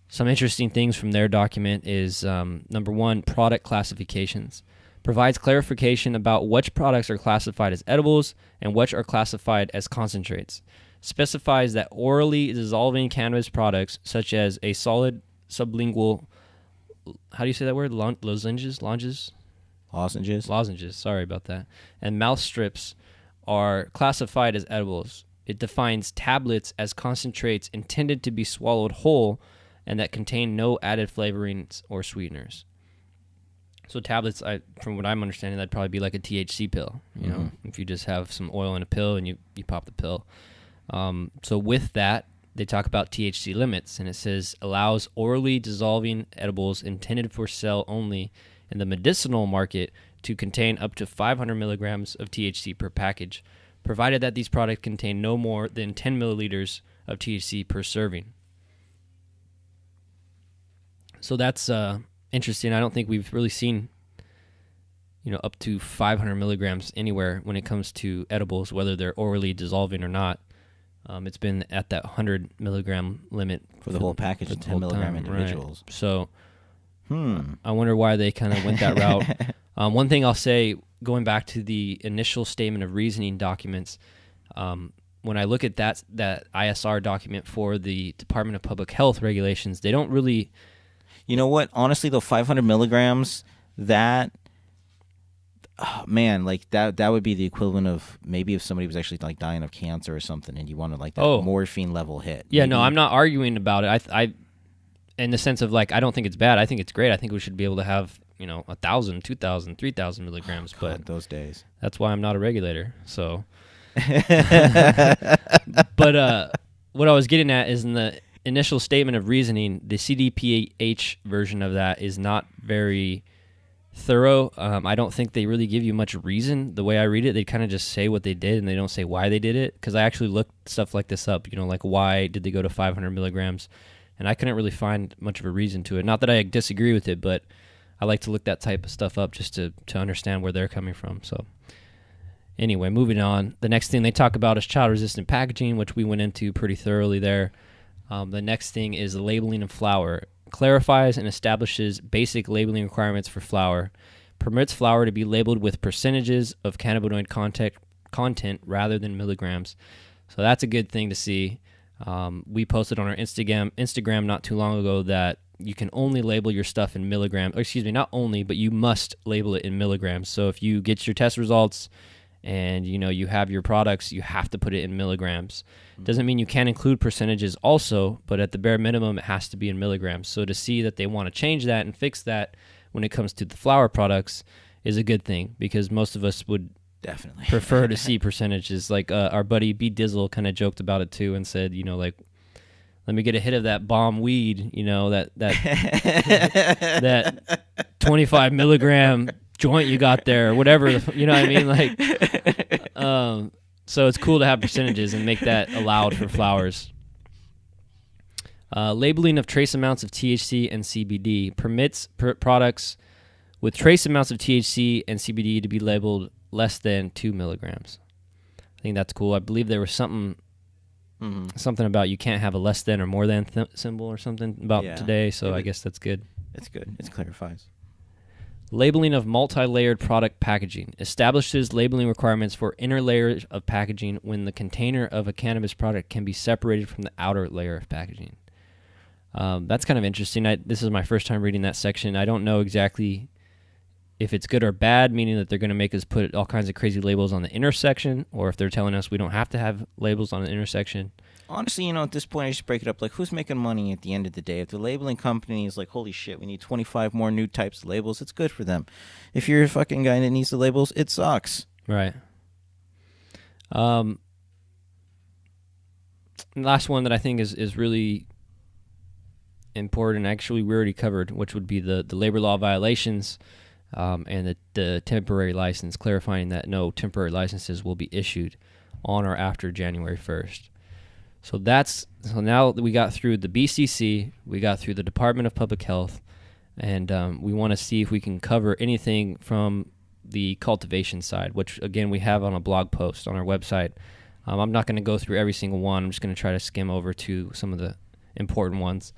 some interesting things from their document is, number one, product classifications. Provides clarification about which products are classified as edibles and which are classified as concentrates. Specifies that orally dissolving cannabis products, such as a solid sublingual, how do you say that word? Lozenges? Lozenges, sorry about that. And mouth strips are classified as edibles. It defines tablets as concentrates intended to be swallowed whole and that contain no added flavorings or sweeteners. So tablets, from what I'm understanding, that'd probably be like a THC pill, you know, if you just have some oil in a pill and you pop the pill. So with that, they talk about THC limits, and it says allows orally dissolving edibles intended for sale only in the medicinal market to contain up to 500 milligrams of THC per package, provided that these products contain no more than 10 milliliters of THC per serving. So that's interesting. I don't think we've really seen, up to 500 milligrams anywhere when it comes to edibles, whether they're orally dissolving or not. It's been at that 100 milligram limit for the whole package of 10 milligram individuals. Right. So I wonder why they kind of went that route. One thing I'll say, going back to the initial statement of reasoning documents, when I look at that ISR document for the Department of Public Health regulations, they don't really. You know what? Honestly, though, 500 milligrams, that, oh, man, like that would be the equivalent of maybe if somebody was actually like dying of cancer or something, and you wanted like that morphine level hit. Yeah, maybe. no, I'm not arguing about it. I, in the sense of like, I don't think it's bad. I think it's great. I think we should be able to have 1,000, 2,000, 3,000 milligrams. God, but those days. That's why I'm not a regulator. So, but what I was getting at is in the initial statement of reasoning, the CDPH version of that is not very thorough. I don't think they really give you much reason. The way I read it, they kind of just say what they did and they don't say why they did it. Because I actually looked stuff like this up, like why did they go to 500 milligrams? And I couldn't really find much of a reason to it. Not that I disagree with it, but I like to look that type of stuff up just to understand where they're coming from. So anyway, moving on. The next thing they talk about is child-resistant packaging, which we went into pretty thoroughly there. The next thing is the labeling of flour. Clarifies and establishes basic labeling requirements for flour. Permits flour to be labeled with percentages of cannabinoid content rather than milligrams. So that's a good thing to see. We posted on our Instagram not too long ago that you can only label your stuff in milligrams. Or excuse me, not only, but you must label it in milligrams. So if you get your test results and you have your products, you have to put it in milligrams. Doesn't mean you can't include percentages also, but at the bare minimum, it has to be in milligrams. So to see that they want to change that and fix that when it comes to the flour products is a good thing, because most of us would definitely prefer to see percentages. Like our buddy B Dizzle kind of joked about it too and said, like, let me get a hit of that bomb weed, that that 25 milligram joint you got there, or whatever, you know what I mean? Like, so it's cool to have percentages and make that allowed for flowers. Labeling of trace amounts of THC and CBD permits products with trace amounts of THC and CBD to be labeled less than 2 milligrams. I think that's cool. I believe there was something about you can't have a less than or more than symbol or something about today, so I guess that's good. It's good. It clarifies. Labeling of multi-layered product packaging establishes labeling requirements for inner layers of packaging when the container of a cannabis product can be separated from the outer layer of packaging. That's kind of interesting. This is my first time reading that section. I don't know exactly if it's good or bad, meaning that they're going to make us put all kinds of crazy labels on the inner section, or if they're telling us we don't have to have labels on the inner section. Honestly, at this point, I just break it up. Like, who's making money at the end of the day? If the labeling company is like, holy shit, we need 25 more new types of labels, it's good for them. If you're a fucking guy that needs the labels, it sucks. Right. Last one that I think is really important, actually we already covered, which would be the labor law violations and the temporary license, clarifying that no temporary licenses will be issued on or after January 1st. So now that we got through the BCC, we got through the Department of Public Health, and we want to see if we can cover anything from the cultivation side, which again we have on a blog post on our website. I'm not going to go through every single one. I'm just going to try to skim over to some of the important ones.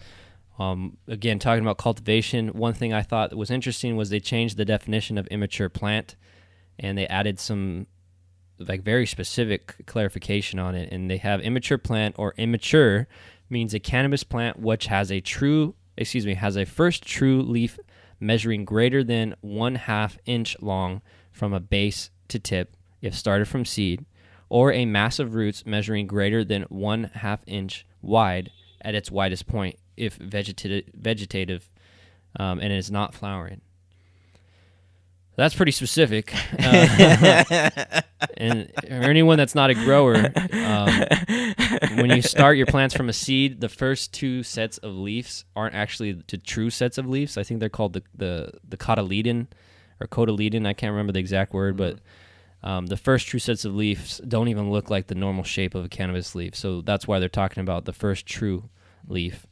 Again, talking about cultivation, one thing I thought that was interesting was they changed the definition of immature plant, and they added some very specific clarification on it. And they have immature plant, or immature means a cannabis plant which has a first true leaf measuring greater than 1/2 inch long from a base to tip if started from seed, or a mass of roots measuring greater than 1/2 inch wide at its widest point if vegetative and it is not flowering. That's pretty specific. And for anyone that's not a grower, when you start your plants from a seed, the first 2 sets of leaves aren't actually the true sets of leaves. I think they're called the cotyledon or cotyledon. I can't remember the exact word, but the first true sets of leaves don't even look like the normal shape of a cannabis leaf. So that's why they're talking about the first true leaf.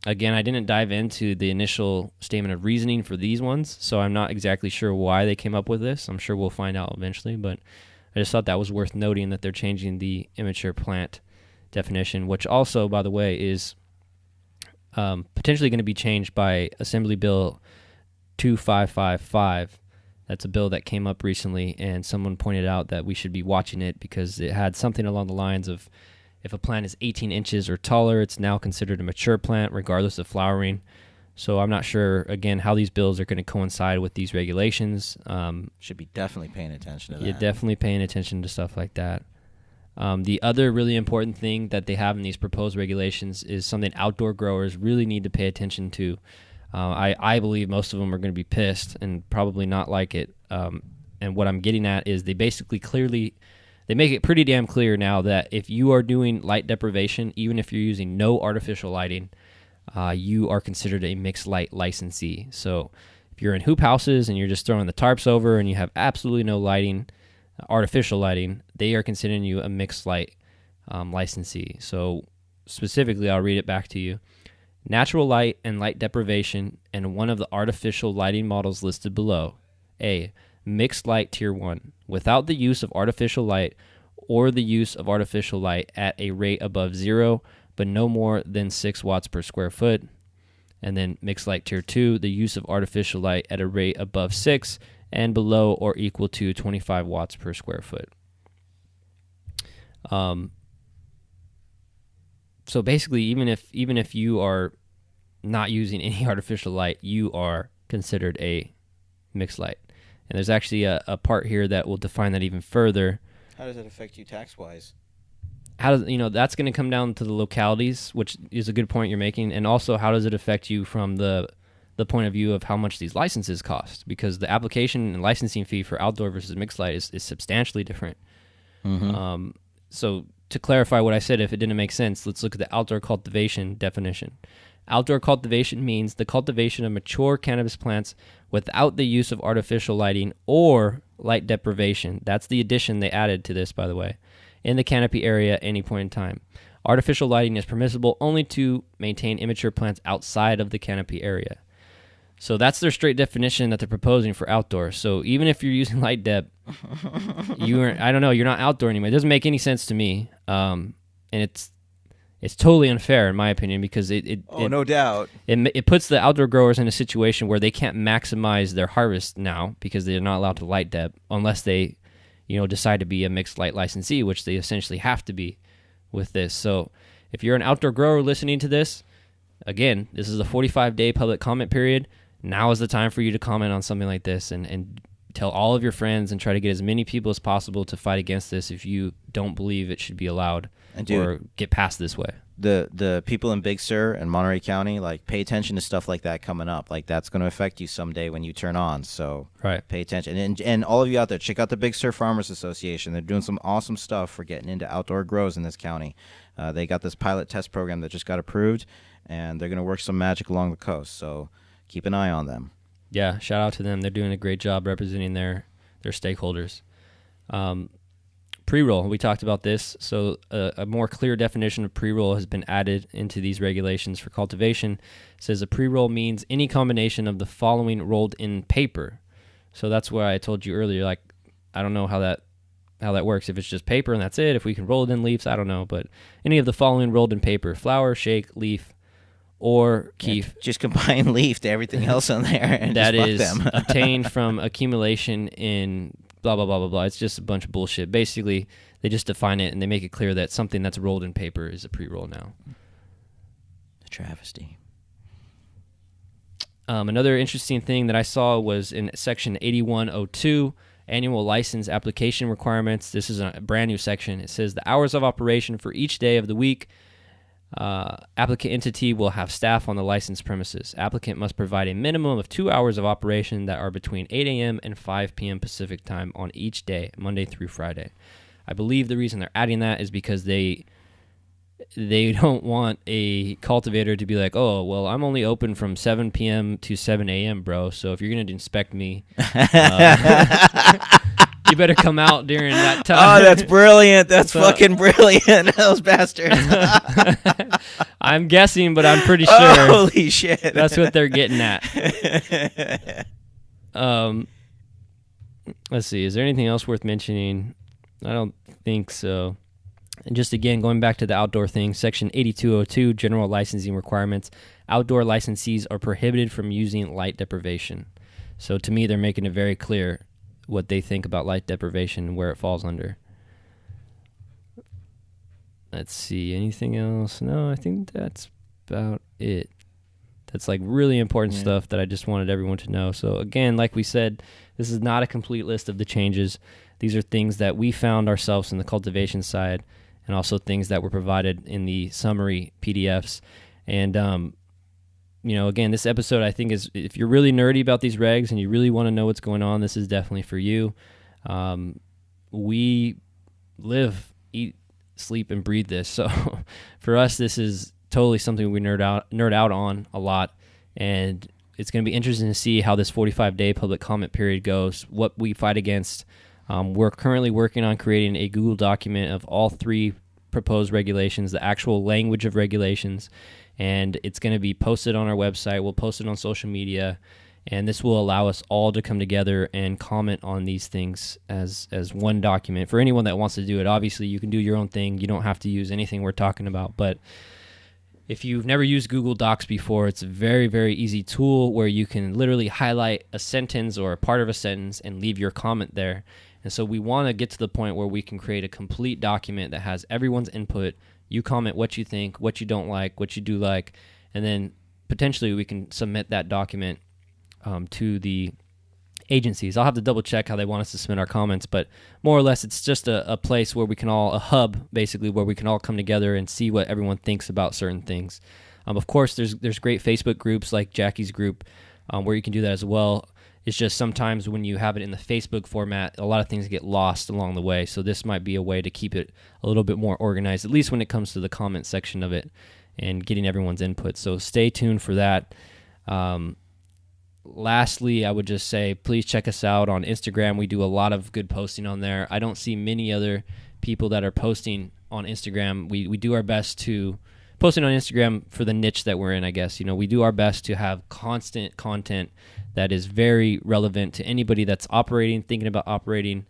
Again, I didn't dive into the initial statement of reasoning for these ones, so I'm not exactly sure why they came up with this. I'm sure we'll find out eventually, but I just thought that was worth noting that they're changing the immature plant definition, which also, by the way, is potentially going to be changed by Assembly Bill 2555 That's a bill that came up recently, and someone pointed out that we should be watching it because it had something along the lines of if a plant is 18 inches or taller, it's now considered a mature plant regardless of flowering. So I'm not sure, again, how these bills are going to coincide with these regulations. Should be definitely paying attention to that. You're definitely paying attention to stuff like that. The other really important thing that they have in these proposed regulations is something outdoor growers really need to pay attention to. I believe most of them are going to be pissed and probably not like it. And what I'm getting at is they basically they make it pretty damn clear now that if you are doing light deprivation, even if you're using no artificial lighting, you are considered a mixed light licensee. So if you're in hoop houses and you're just throwing the tarps over and you have absolutely no lighting, artificial lighting, they are considering you a mixed light licensee. So specifically, I'll read it back to you. Natural light and light deprivation and one of the artificial lighting models listed below. A. Mixed light tier 1, without the use of artificial light or the use of artificial light at a rate above 0, but no more than 6 watts per square foot. And then mixed light tier 2, the use of artificial light at a rate above 6 and below or equal to 25 watts per square foot. So basically, even if you are not using any artificial light, you are considered a mixed light. And there's actually a part here that will define that even further. How does it affect you tax-wise? That's going to come down to the localities, which is a good point you're making, and also how does it affect you from the point of view of how much these licenses cost, because the application and licensing fee for outdoor versus mixed light is substantially different. Mm-hmm. So to clarify what I said, if it didn't make sense, let's look at the outdoor cultivation definition. Outdoor cultivation means the cultivation of mature cannabis plants without the use of artificial lighting or light deprivation. That's the addition they added to this, by the way, in the canopy area at any point in time. Artificial lighting is permissible only to maintain immature plants outside of the canopy area. So that's their straight definition that they're proposing for outdoor. So even if you're using light dep, you're not outdoor anymore. It doesn't make any sense to me. And it's totally unfair in my opinion, because no doubt. It puts the outdoor growers in a situation where they can't maximize their harvest now because they're not allowed to light dep unless they, decide to be a mixed light licensee, which they essentially have to be with this. So if you're an outdoor grower listening to this, again, this is a 45-day public comment period. Now is the time for you to comment on something like this and tell all of your friends and try to get as many people as possible to fight against this if you don't believe it should be allowed or get passed this way. The people in Big Sur and Monterey County, pay attention to stuff like that coming up. That's going to affect you someday when you turn on. So Pay attention. And all of you out there, check out the Big Sur Farmers Association. They're doing some awesome stuff for getting into outdoor grows in this county. They got this pilot test program that just got approved, and they're going to work some magic along the coast. So keep an eye on them. Yeah, shout out to them. They're doing a great job representing their stakeholders. Pre-roll, we talked about this. So a more clear definition of pre-roll has been added into these regulations for cultivation. It says a pre-roll means any combination of the following rolled in paper. So that's why I told you earlier, I don't know how that works. If it's just paper and that's it, if we can roll it in leaves, I don't know. But any of the following rolled in paper: flower, shake, leaf, or keef. Just combine leaf to everything else on there and that just is them. obtained from accumulation in blah, blah, blah, blah, blah. It's just a bunch of bullshit. Basically, they just define it and they make it clear that something that's rolled in paper is a pre-roll now. A travesty. Another interesting thing that I saw was in section 8102, annual license application requirements. This is a brand new section. It says the hours of operation for each day of the week. Applicant entity will have staff on the licensed premises. Applicant must provide a minimum of 2 hours of operation that are between 8 a.m. and 5 p.m. Pacific time on each day, Monday through Friday. I believe the reason they're adding that is because they don't want a cultivator to be like, oh, well, I'm only open from 7 p.m. to 7 a.m., bro, so if you're going to inspect me, you better come out during that time. Oh, that's brilliant. That's fucking brilliant. Those bastards. I'm guessing, but I'm pretty sure. Holy shit. That's what they're getting at. Let's see. Is there anything else worth mentioning? I don't think so. And just again, going back to the outdoor thing, Section 8202, General Licensing Requirements. Outdoor licensees are prohibited from using light deprivation. So to me, they're making it very clear what they think about light deprivation and where it falls under. Let's see, anything else? No, I think that's about it. That's like really important stuff that I just wanted everyone to know. So again, like we said, this is not a complete list of the changes. These are things that we found ourselves in the cultivation side, and also things that were provided in the summary PDFs. And, again, this episode I think is, if you're really nerdy about these regs and you really want to know what's going on, this is definitely for you. We live, eat, sleep, and breathe this. So for us, this is totally something we nerd out on a lot. And it's going to be interesting to see how this 45-day public comment period goes, what we fight against. We're currently working on creating a Google document of all 3 proposed regulations, the actual language of regulations, and it's going to be posted on our website. We'll post it on social media, and this will allow us all to come together and comment on these things as one document. For anyone that wants to do it, obviously you can do your own thing. You don't have to use anything we're talking about, but if you've never used Google Docs before, it's a very, very easy tool where you can literally highlight a sentence or a part of a sentence and leave your comment there. And so we want to get to the point where we can create a complete document that has everyone's input. You comment what you think, what you don't like, what you do like, and then potentially we can submit that document to the agencies. I'll have to double check how they want us to submit our comments, but more or less it's just a place where we can all, a hub basically, where we can all come together and see what everyone thinks about certain things. Of course, there's great Facebook groups like Jackie's group where you can do that as well. It's just sometimes when you have it in the Facebook format, a lot of things get lost along the way. So this might be a way to keep it a little bit more organized, at least when it comes to the comment section of it and getting everyone's input. So stay tuned for that. Lastly, I would just say, please check us out on Instagram. We do a lot of good posting on there. I don't see many other people that are posting on Instagram. We do our best to posting on Instagram for the niche that we're in, I guess. We do our best to have constant content that is very relevant to anybody that's operating, thinking about operating.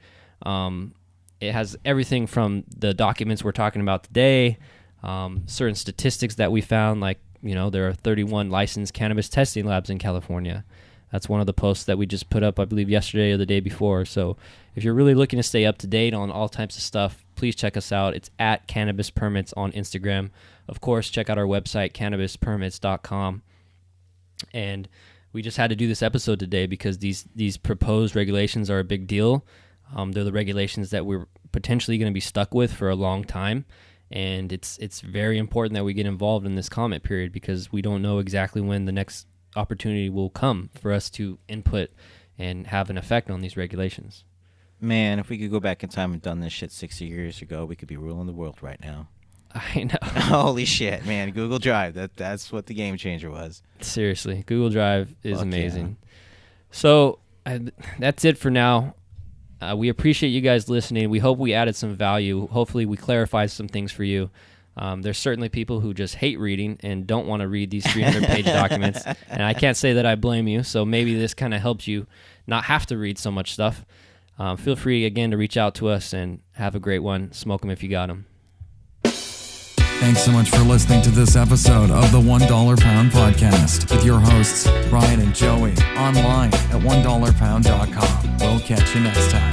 It has everything from the documents we're talking about today, certain statistics that we found, like, there are 31 licensed cannabis testing labs in California. That's one of the posts that we just put up, I believe, yesterday or the day before. So if you're really looking to stay up to date on all types of stuff, please check us out. It's at Cannabis Permits on Instagram. Of course, check out our website, cannabispermits.com. And we just had to do this episode today because these proposed regulations are a big deal. They're the regulations that we're potentially going to be stuck with for a long time. And it's very important that we get involved in this comment period because we don't know exactly when the next opportunity will come for us to input and have an effect on these regulations. Man, if we could go back in time and done this shit 60 years ago, we could be ruling the world right now. I know. Holy shit, man. Google Drive, that's what the game changer was. Seriously, Google Drive is amazing. Yeah. So that's it for now. We appreciate you guys listening. We hope we added some value. Hopefully we clarified some things for you. There's certainly people who just hate reading and don't want to read these 300-page documents, and I can't say that I blame you, so maybe this kind of helps you not have to read so much stuff. Feel free, again, to reach out to us, and have a great one. Smoke them if you got them. Thanks so much for listening to this episode of the $1 Pound Podcast with your hosts, Ryan and Joey, online at $1pound.com. We'll catch you next time.